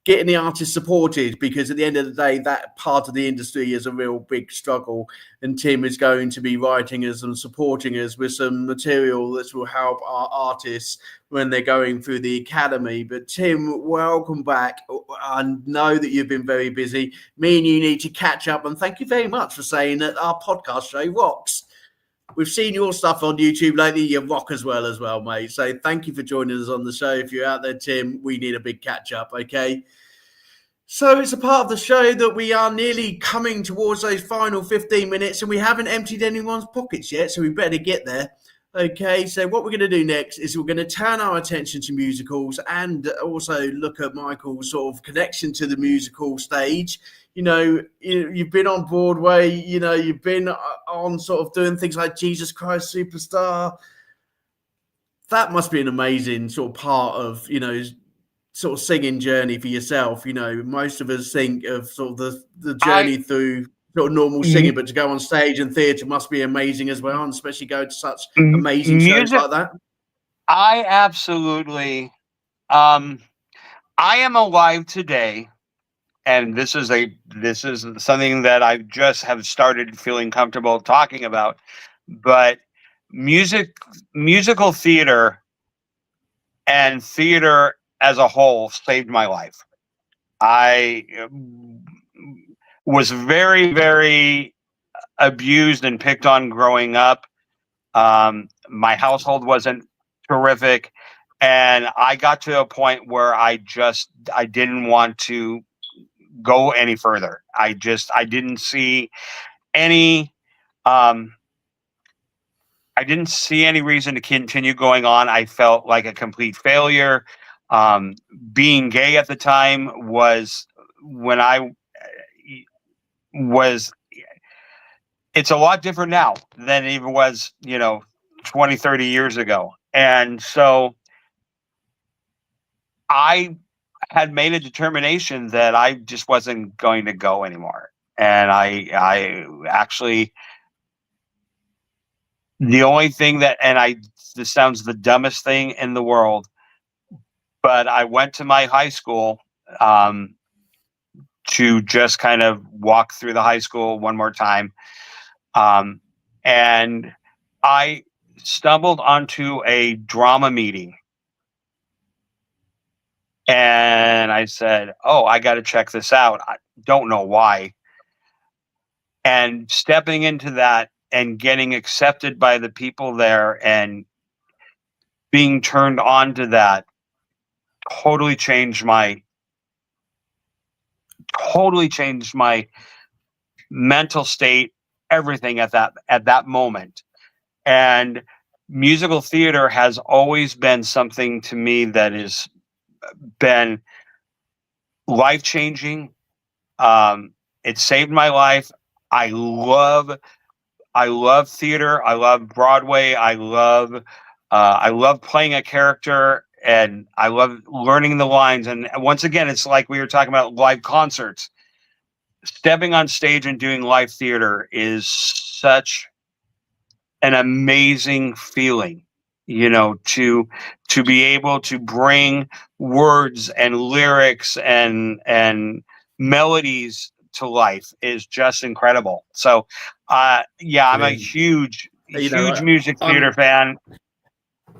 getting the artists supported, because at the end of the day, that part of the industry is a real big struggle. And Tim is going to be writing us and supporting us with some material that will help our artists when they're going through the Academy. But Tim, welcome back. I know that you've been very busy. Me and you need to catch up. And thank you very much for saying that our podcast show rocks. We've seen your stuff on YouTube lately. You rock as well, mate. So thank you for joining us on the show. If you're out there, Tim, we need a big catch up, okay? So it's a part of the show that we are nearly coming towards those final 15 minutes, and we haven't emptied anyone's pockets yet, so we better get there. Okay, so what we're going to do next is we're going to turn our attention to musicals and also look at Michael's sort of connection to the musical stage. You've been on Broadway, you've been on sort of doing things like Jesus Christ Superstar. That must be an amazing sort of part of, sort of singing journey for yourself. Most of us think of sort of the journey through sort of normal singing, but to go on stage and theatre must be amazing as well, and especially go to such amazing shows like that. I absolutely, I am alive today, and this is something that I just have started feeling comfortable talking about. But musical theater and theater as a whole saved my life. I was very, very abused and picked on growing up. My household wasn't terrific, and I got to a point where I didn't want to go any further. I didn't see any I didn't see any reason to continue going on. I felt like a complete failure. Being gay at the time was when I was, it's a lot different now than it even was, 20, 30 years ago. And so I had made a determination that I just wasn't going to go anymore. And I actually, the only thing that, this sounds the dumbest thing in the world, but I went to my high school to just kind of walk through the high school one more time. And I stumbled onto a drama meeting. And I said, oh, I got to check this out. I don't know why. And stepping into that and getting accepted by the people there and being turned on to that totally changed my mental state, everything at that moment. And musical theater has always been something to me that has been life-changing. It saved my life. I love theater. I love Broadway. I love playing a character, and I love learning the lines. And once again, it's like we were talking about live concerts. Stepping on stage and doing live theater is such an amazing feeling, to be able to bring words and lyrics and melodies to life is just incredible. So, I'm a huge music theater fan.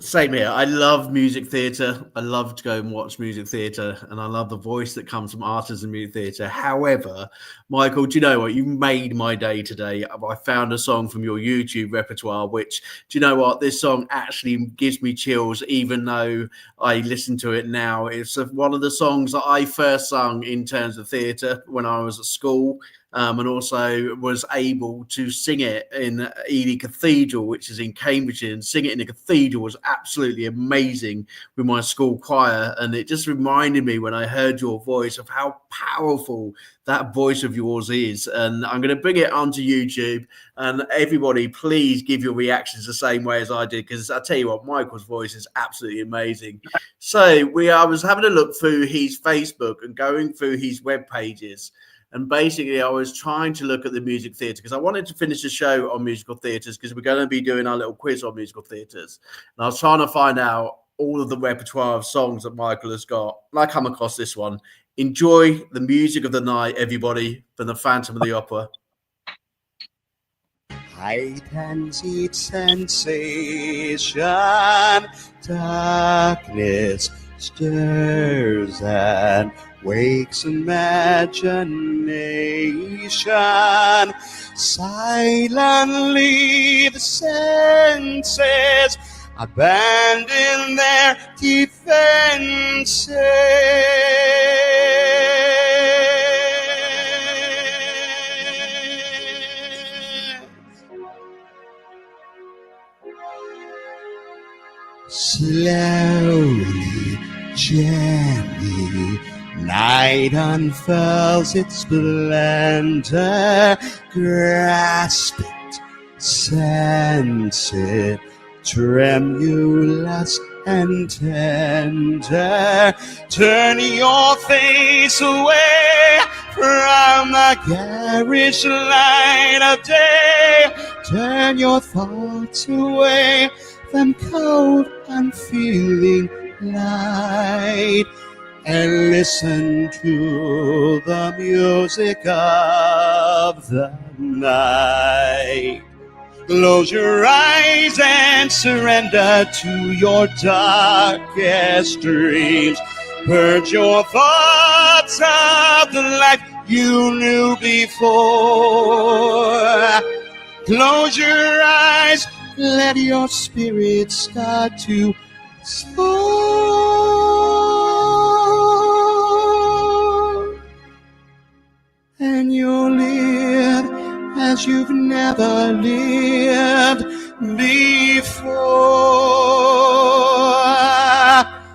Same here. I love music theatre. I love to go and watch music theatre, and I love the voice that comes from artists in music theatre. However, Michael, do you know what? You made my day today. I found a song from your YouTube repertoire, which, do you know what? This song actually gives me chills, even though I listen to it now. It's one of the songs that I first sung in terms of theatre when I was at school. And also was able to sing it in Ely Cathedral, which is in Cambridgeshire, and sing it in a cathedral was absolutely amazing with my school choir. And it just reminded me when I heard your voice of how powerful that voice of yours is. And I'm going to bring it onto YouTube, and everybody, please give your reactions the same way as I did, because I tell you what, Michael's voice is absolutely amazing. So I was having a look through his Facebook and going through his web pages. And basically, I was trying to look at the music theatre because I wanted to finish the show on musical theatres, because we're going to be doing our little quiz on musical theatres. And I was trying to find out all of the repertoire of songs that Michael has got. And I come across this one. Enjoy the music of the night, everybody, from the Phantom of the Opera. Hide and seek sensation, darkness stirs and wakes imagination. Silently the senses abandon their defenses. slowly, gently, night unfurls its splendor. Grasp it, sense it, tremulous and tender. Turn your face away from the garish light of day. Turn your thoughts away from cold, unfeeling light, and listen to the music of the night. Close your eyes and surrender to your darkest dreams. Purge your thoughts of the life you knew before. Close your eyes, let your spirit start to soar. And you'll live as you've never lived before.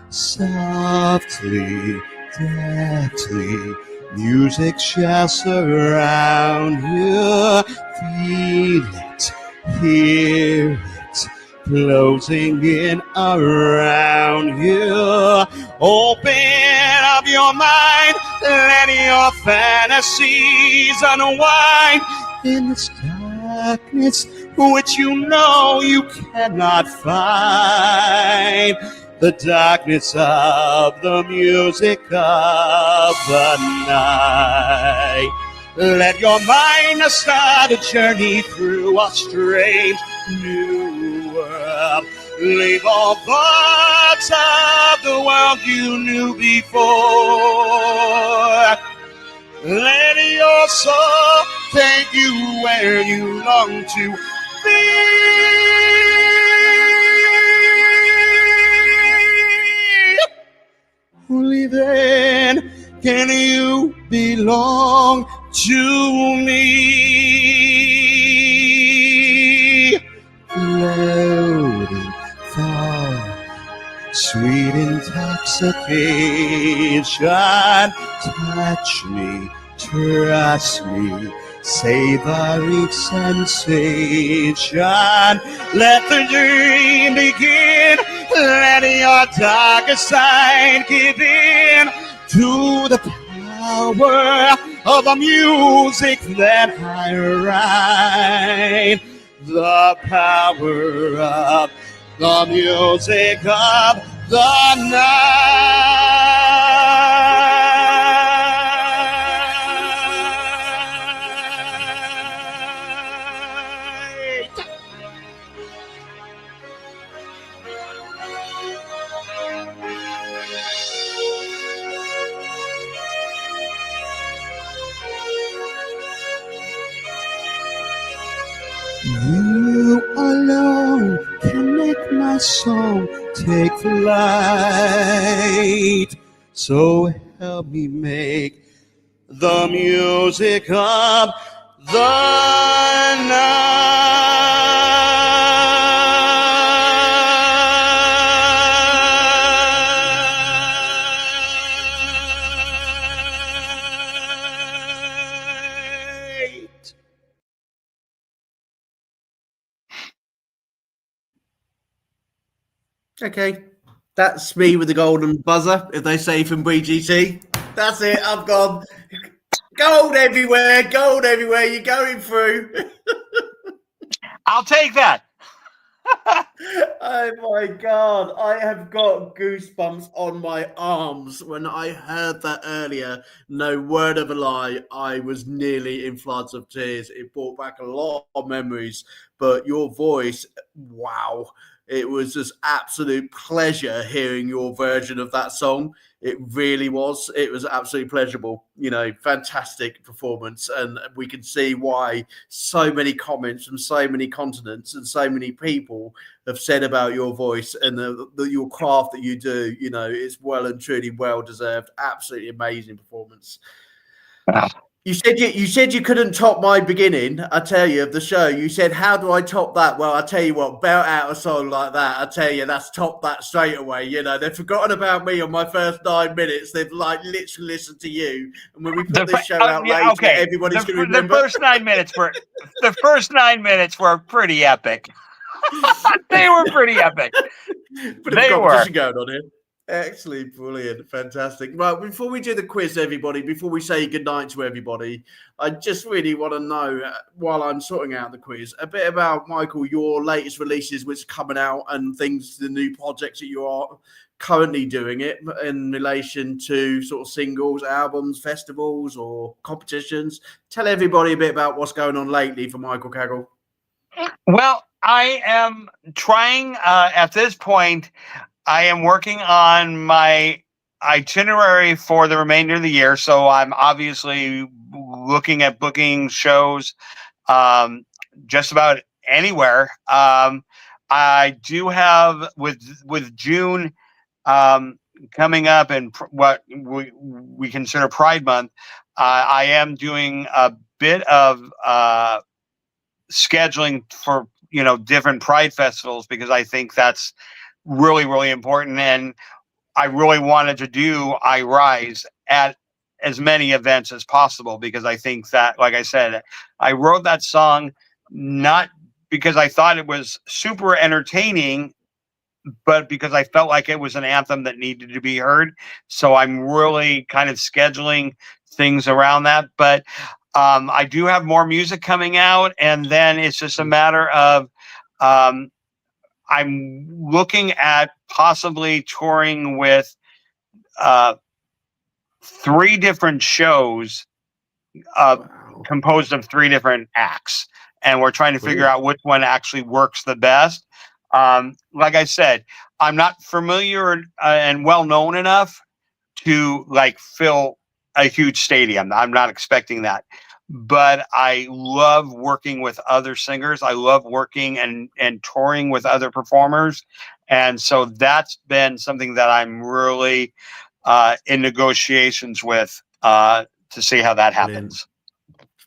Softly, deftly, music shall surround you. Feel it, hear it, closing in around you. Open up your mind, let your fantasies unwind in this darkness which you know you cannot find. The darkness of the music of the night. Let your mind start a journey through a strange new world. Leave all thoughts of the world you knew before. Let your soul take you where you long to be. Only then can you belong to me. Floating, falling, sweet intoxication. Touch me, trust me, savor each sensation. Let the dream begin. Let your darkest side give in to the power of the music that I write. The power of the music of the night. You alone can make my song take flight. So help me make the music of the night. Okay, that's me with the golden buzzer, if they say from BGT. That's it, I've gone. Gold everywhere, you're going through. I'll take that. Oh my God, I have got goosebumps on my arms when I heard that earlier. No word of a lie, I was nearly in floods of tears. It brought back a lot of memories, but your voice, wow. It was just absolute pleasure hearing your version of that song. It really was. It was absolutely pleasurable. You know, fantastic performance. And we can see why so many comments from so many continents and so many people have said about your voice and your craft that you do. You know, it's well and truly well deserved. Absolutely amazing performance. You said you couldn't top my beginning. I tell you, of the show. You said, "How do I top that?" Well, I tell you what, belt out a song like that. I tell you, that's top that straight away. You know, they've forgotten about me on my first 9 minutes. They've like literally listened to you. And when we put this show out later, everybody's going to remember. The first 9 minutes were pretty epic. They were pretty epic. Bit of competition going on here. Excellent, brilliant, fantastic. Right, before we do the quiz, everybody, before we say goodnight to everybody, I just really want to know, while I'm sorting out the quiz, a bit about, Michael, your latest releases, which are coming out, and things, the new projects that you are currently doing it in relation to sort of singles, albums, festivals, or competitions. Tell everybody a bit about what's going on lately for Michael Cagle. Well, I am trying at this point. I am working on my itinerary for the remainder of the year. So I'm obviously looking at booking shows just about anywhere. I do have with June coming up and what we consider Pride Month. I am doing a bit of scheduling for, different Pride festivals, because I think that's really, really important. And I really wanted to do I Rise at as many events as possible, because I think that, like I said, I wrote that song not because I thought it was super entertaining, but because I felt like it was an anthem that needed to be heard. So I'm really kind of scheduling things around that. But I do have more music coming out, and then it's just a matter of I'm looking at possibly touring with 3 different shows composed of 3 different acts. And we're trying to figure out which one actually works the best. Like I said, I'm not familiar and well known enough to fill a huge stadium. I'm not expecting that. But I love working with other singers. I love working and touring with other performers. And so that's been something that I'm really in negotiations with to see how that happens.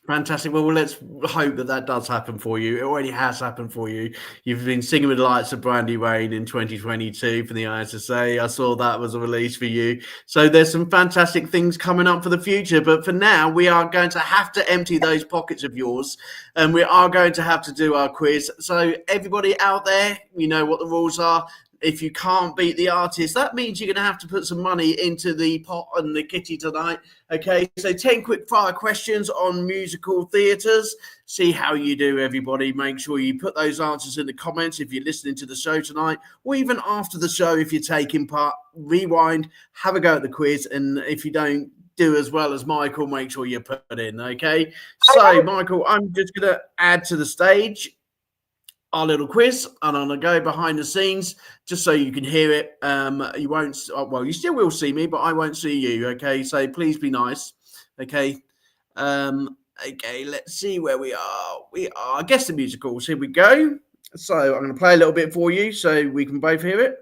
Fantastic. Well, let's hope that does happen for you. It already has happened for you. You've been singing with the lights of Brandy Rain in 2022 for the ISSA. I saw that was a release for you. So there's some fantastic things coming up for the future. But for now, we are going to have to empty those pockets of yours, and we are going to have to do our quiz. So everybody out there, you know what the rules are. If you can't beat the artist, that means you're going to have to put some money into the pot and the kitty tonight. Okay, so 10 quick fire questions on musical theatres. See how you do, everybody. Make sure you put those answers in the comments if you're listening to the show tonight, or even after the show if you're taking part. Rewind, have a go at the quiz, and if you don't do as well as Michael, make sure you put it in, okay? So, Michael, I'm just going to add to the stage our little quiz, and I'm going to go behind the scenes just so you can hear it. You won't, well, you still will see me, but I won't see you, okay? So please be nice, okay? Okay, let's see where we are. We are, I guess, the musicals. Here we go. So I'm going to play a little bit for you so we can both hear it.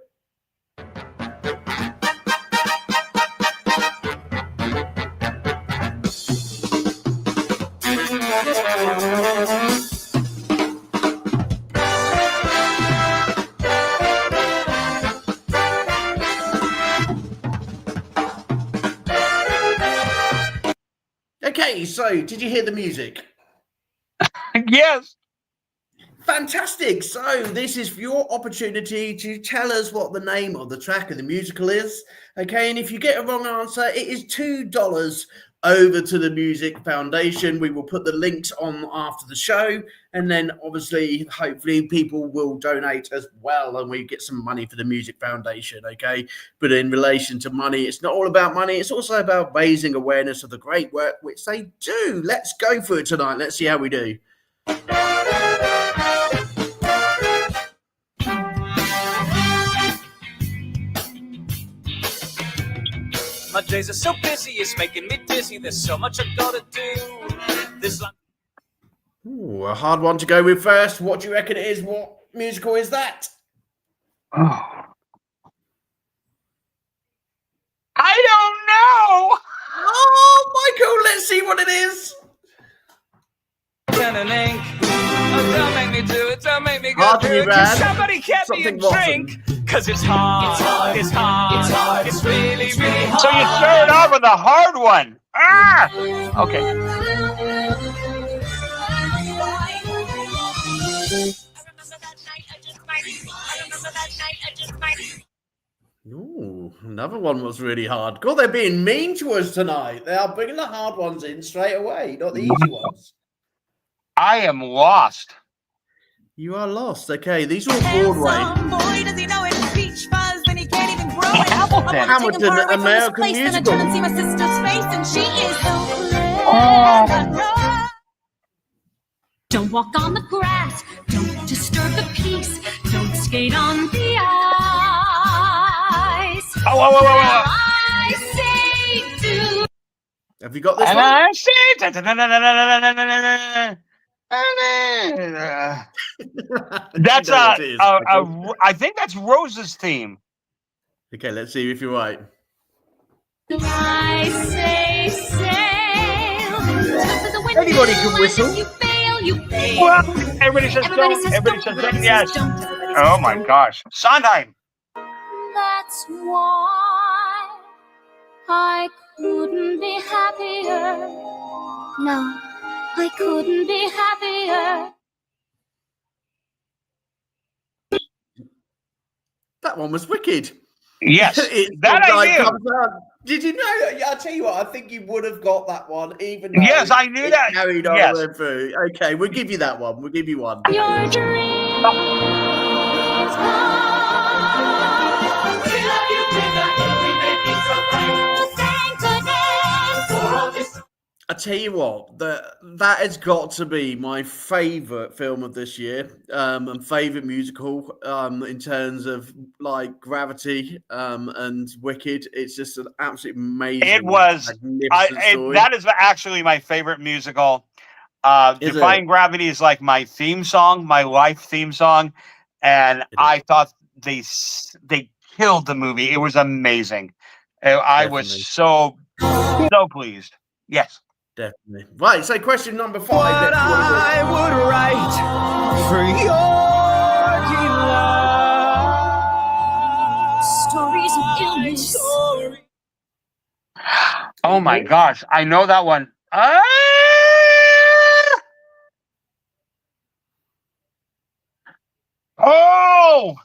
Okay, so did you hear the music? Yes. Fantastic. So this is your opportunity to tell us what the name of the track of the musical is. Okay, and if you get a wrong answer, it is $2 over to the Music Foundation. We will put the links on after the show, and then obviously, hopefully, people will donate as well, and we get some money for the Music Foundation, okay? But in relation to money, it's not all about money. It's also about raising awareness of the great work which they do. Let's go for it tonight. Let's see how we do. My days are so busy, it's making me dizzy. There's so much I've got to do. Ooh, a hard one to go with first. What do you reckon it is? What musical is that? Oh. I don't know. Oh, Michael, let's see what it is. Pen and ink. Oh, don't make me do it. Don't make me go Hard to through be it. Can bad. somebody get me a Something rotten. drink? Cause it's hard. It's hard. It's hard. It's hard. It's really, really hard. So you started off with a hard one. Ah! Okay. Ooh, another one was really hard. God, they're being mean to us tonight. They are bringing the hard ones in straight away, not the easy ones. I am lost. You are lost. Okay, these are all Broadway. Boy, does he know it? Peach fuzz, and he can't even grow it. Hamilton. Hamilton, American Then I musical. turn and see my sister's face, and she is so clever. Don't walk on the grass. Don't disturb the peace. Don't skate on the ice. Oh, whoa, whoa, whoa, whoa. I say do. Have you got this And one? I say, that's You know what it is, Michael. I think that's Rose's theme. Okay, let's see if you're right. I say sail. Jump to the wind. Anybody can whistle. If you fail, you fail. Well, everybody says Everybody don't. says Everybody don't. says yes. Don't. Everybody says Oh my don't. gosh. Sondheim. That's why I couldn't be happier. No, I couldn't be happier. That one was wicked. Yes. It's That the I night knew. comes out. Did you know? Yeah, I'll tell you what, I think you would have got that one, even though Yes, I knew it that. carried on Yes. went through. Okay, we'll give you that one. We'll give you one. Your dream is gone. Thank goodness. I tell you what, that has got to be my favourite film of this year, and favourite musical, in terms of like Gravity, and Wicked. It's just an absolutely amazing. It was. magnificent story. That is actually my favorite musical. Is Defying Gravity is like my theme song, my life theme song, and I thought they killed the movie. It was amazing. I was Definitely. so pleased. Yes. Definitely. Right, so question number 5. What Let's see what it is. I would write for your delight. Stories of illness. Oh my gosh, I know that one. Oh!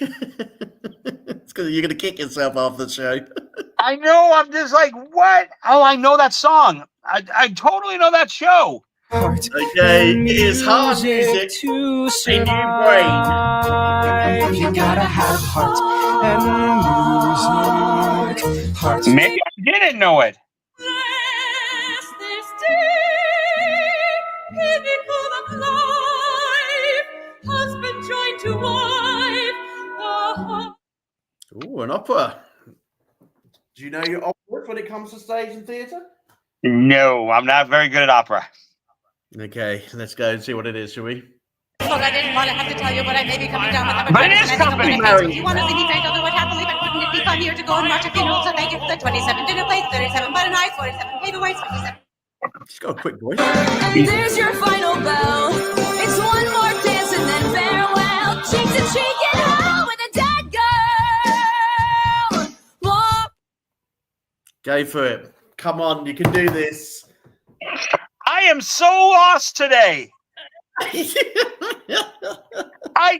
It's because you're going to kick yourself off the show. I know. I'm just like, what? Oh, I know that song. I totally know that show. Okay, it is hard music to in your survive. You gotta have heart and music. Heart. Maybe I didn't know it. Bless this day, pinnacle of life, husband joined to wife. Ooh, an opera. Do you know your operas when it comes to stage and theatre? No, I'm not very good at opera. Okay, let's go and see what it is, shall we? Look, I didn't want to have to tell you, but I may be coming down with that. But it is company. If you want to see me frank, I'll do it happily, but wouldn't it be fun here to go and march a funeral to thank you for the 27 dinner plates, 37 butter knives, 47 paperweights, 27. She's got a quick voice. And there's your final bell. It's one more dance and then farewell. Cheek to cheek and hell with a dead girl. Whoa. Go for it. Come on, you can do this. I am so lost today. Music I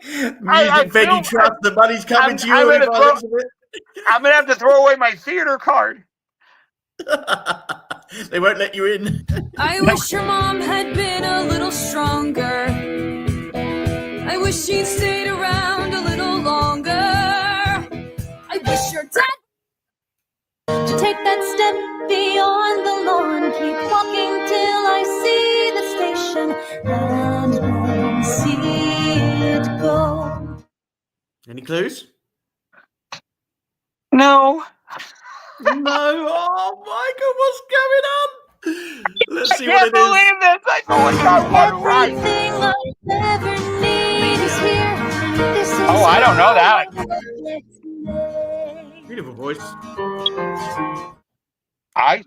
Benny feel- Trust, the money's coming to you. I'm gonna by the throw- looks of it. I'm gonna have to throw away my theater card. They won't let you in. I wish your mom had been a little stronger. I wish she'd stayed around a little longer. I wish your dad to take that step beyond the lawn. Keep walking till I see the station and then see it go. Any clues? No. No. Oh, Michael, what's going on? Let's see I what can't it is. believe this. I only got one right. Everything I ever need is here. This is Oh, I don't know that. Let's lay Beautiful voice. That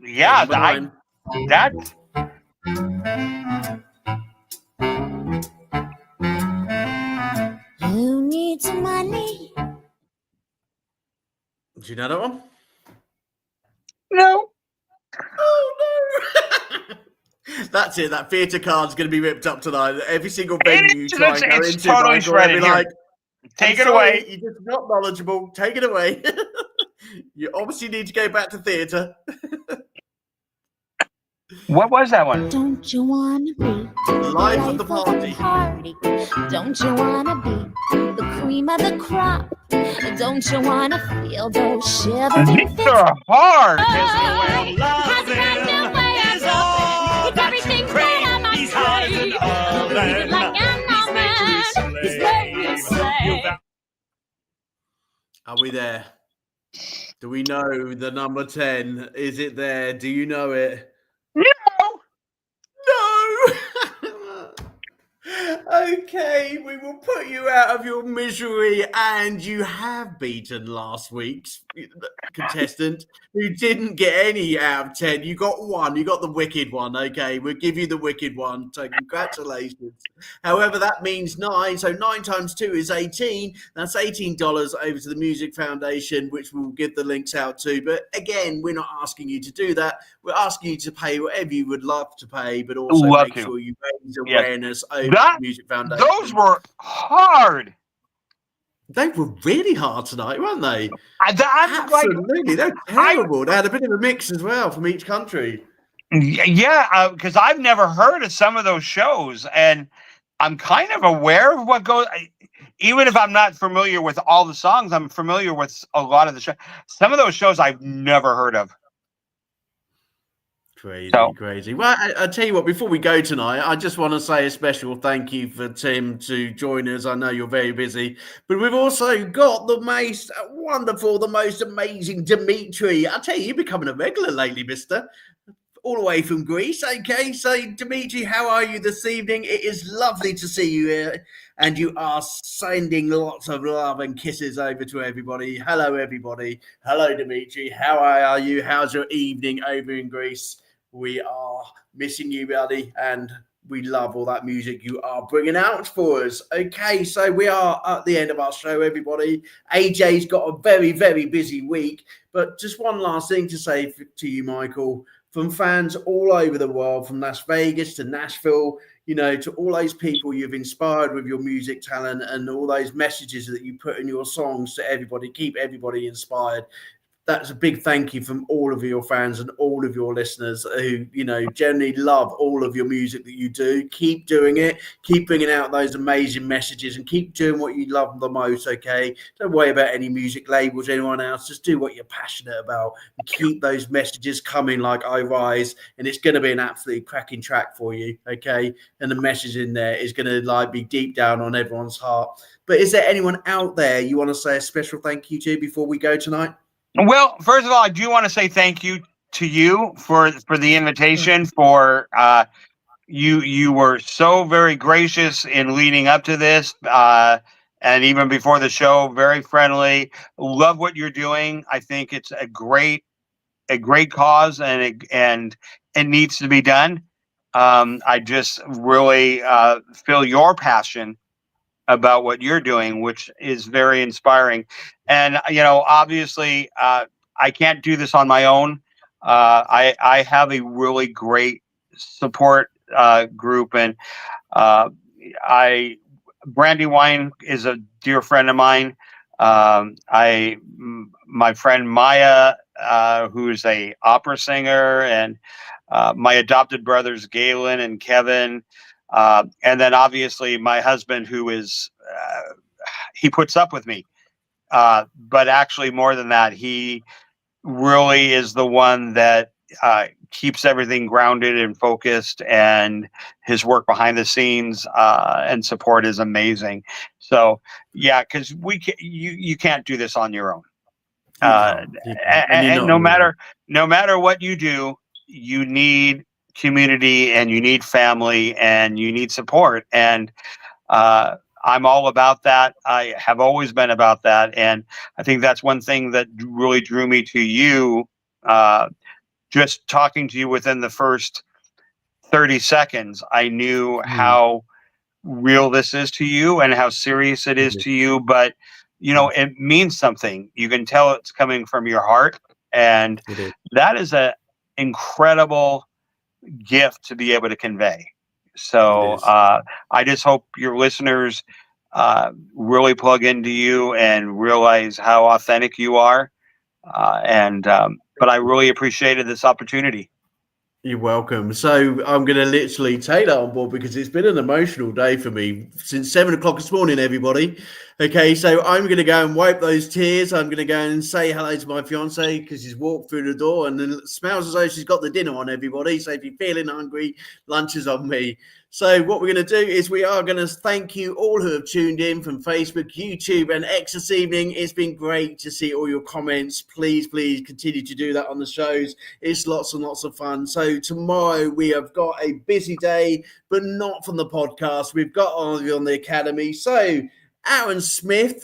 Who needs money? Do you know that one? no. Oh no! That's it. That theatre card's going to be ripped up tonight. Every single venue you try and go it's into, totally Michael, they'll be shredded. Here. like, Take I'm it sorry, away. You're just not knowledgeable. Take it away. You obviously need to go back to theatre. What was that one? Don't you wanna be Life of the party. Don't you wanna be the cream of the crop? Don't you wanna feel those shivering These fits? are hard. Has a brand new way of loving. Keep everything right on my sleeve. Leave it like an oven. He's very slave. Are we there? Do we know the number 10? Is it there? Do you know it? No. No! Okay, we will put you out of your misery, and you have beaten last week's contestant who didn't get any out of 10. You got one. You got the wicked one. Okay, we'll give you the wicked one. So congratulations. However, that means 9. So 9 times 2 is 18. That's $18 over to the Music Foundation, which we'll give the links out to. But again, we're not asking you to do that. We're asking you to pay whatever you would love to pay, but also make sure you raise awareness over the Music Foundation. Those were hard. They were really hard tonight, weren't they? Absolutely. They're terrible. They had a bit of a mix as well from each country. Yeah, because I've never heard of some of those shows, and I'm kind of aware of what goes. Even if I'm not familiar with all the songs, I'm familiar with a lot of the shows. Some of those shows I've never heard of. Crazy. Well, I tell you what, before we go tonight, I just want to say a special thank you for Tim to join us. I know you're very busy, but we've also got the most wonderful, the most amazing Dimitri. I tell you, you're becoming a regular lately, mister. All the way from Greece. Okay, so Dimitri, how are you this evening? It is lovely to see you here, and you are sending lots of love and kisses over to everybody. Hello, everybody. Hello, Dimitri. How are you? How's your evening over in Greece? We are missing you, buddy, and we love all that music you are bringing out for us. Okay, so we are at the end of our show, everybody. AJ's got a very, very busy week, but just one last thing to say to you, Michael. From fans all over the world, from Las Vegas to Nashville, you know, to all those people you've inspired with your music talent and all those messages that you put in your songs to everybody, keep everybody inspired. That's a big thank you from all of your fans and all of your listeners who, you know, generally love all of your music that you do. Keep doing it. Keep bringing out those amazing messages and keep doing what you love the most, okay? Don't worry about any music labels, anyone else. Just do what you're passionate about and keep those messages coming like I Rise, and it's going to be an absolutely cracking track for you, okay? And the message in there is going to be deep down on everyone's heart. But is there anyone out there you want to say a special thank you to before we go tonight? Well, first of all, I do want to say thank you to you for the invitation. For you were so very gracious in leading up to this, and even before the show, very friendly. Love what you're doing. I think it's a great cause, and it needs to be done. I just really feel your passion about what you're doing, which is very inspiring. And, you know, obviously, I can't do this on my own. I have a really great support group, and Brandy Wine is a dear friend of mine. My friend Maya, who's a opera singer, and my adopted brothers Galen and Kevin. And then obviously my husband, who is, he puts up with me. But actually more than that, he really is the one that keeps everything grounded and focused, and his work behind the scenes and support is amazing. So yeah, because you can't do this on your own. And no matter what you do, you need community and you need family and you need support. And I'm all about that. I have always been about that. And I think that's one thing that really drew me to you. Just talking to you within the first 30 seconds, I knew how real this is to you and how serious it is to you. But, you know, it means something. You can tell it's coming from your heart. And that is an incredible gift to be able to convey. So I just hope your listeners really plug into you and realize how authentic you are. But I really appreciated this opportunity. You're welcome. So I'm going to literally take that on board because it's been an emotional day for me since 7 o'clock this morning, everybody. Okay, so I'm going to go and wipe those tears. I'm going to go and say hello to my fiance because she's walked through the door and it smells as though she's got the dinner on, everybody. So if you're feeling hungry, lunch is on me. So what we're going to do is we are going to thank you all who have tuned in from Facebook, YouTube, and X this evening. It's been great to see all your comments. Please continue to do that on the shows. It's lots and lots of fun. So tomorrow we have got a busy day, but not from the podcast. We've got on the Academy. So Aaron Smith,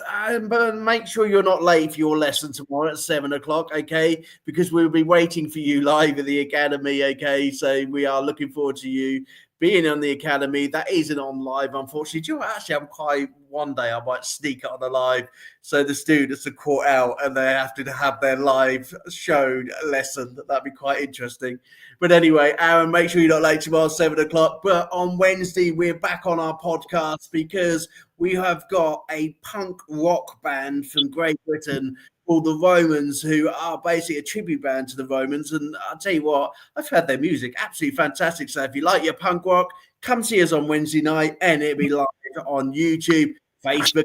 make sure you're not late for your lesson tomorrow at 7 o'clock, okay? Because we'll be waiting for you live at the Academy, okay? So we are looking forward to you being on the Academy. That isn't on live, unfortunately. Do you know, actually, one day I might sneak it on the live so the students are caught out and they have to have their live show lesson. That'd be quite interesting. But anyway, Aaron, make sure you're not late tomorrow, 7 o'clock. But on Wednesday, we're back on our podcast because we have got a punk rock band from Great Britain called the Romans, who are basically a tribute band to the Romans. And I'll tell you what, I've heard their music, absolutely fantastic. So if you like your punk rock, come see us on Wednesday night and it'll be live on YouTube, Facebook.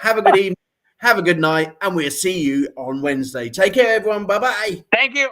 Have a good evening, have a good night, and we'll see you on Wednesday. Take care, everyone. Bye-bye. Thank you.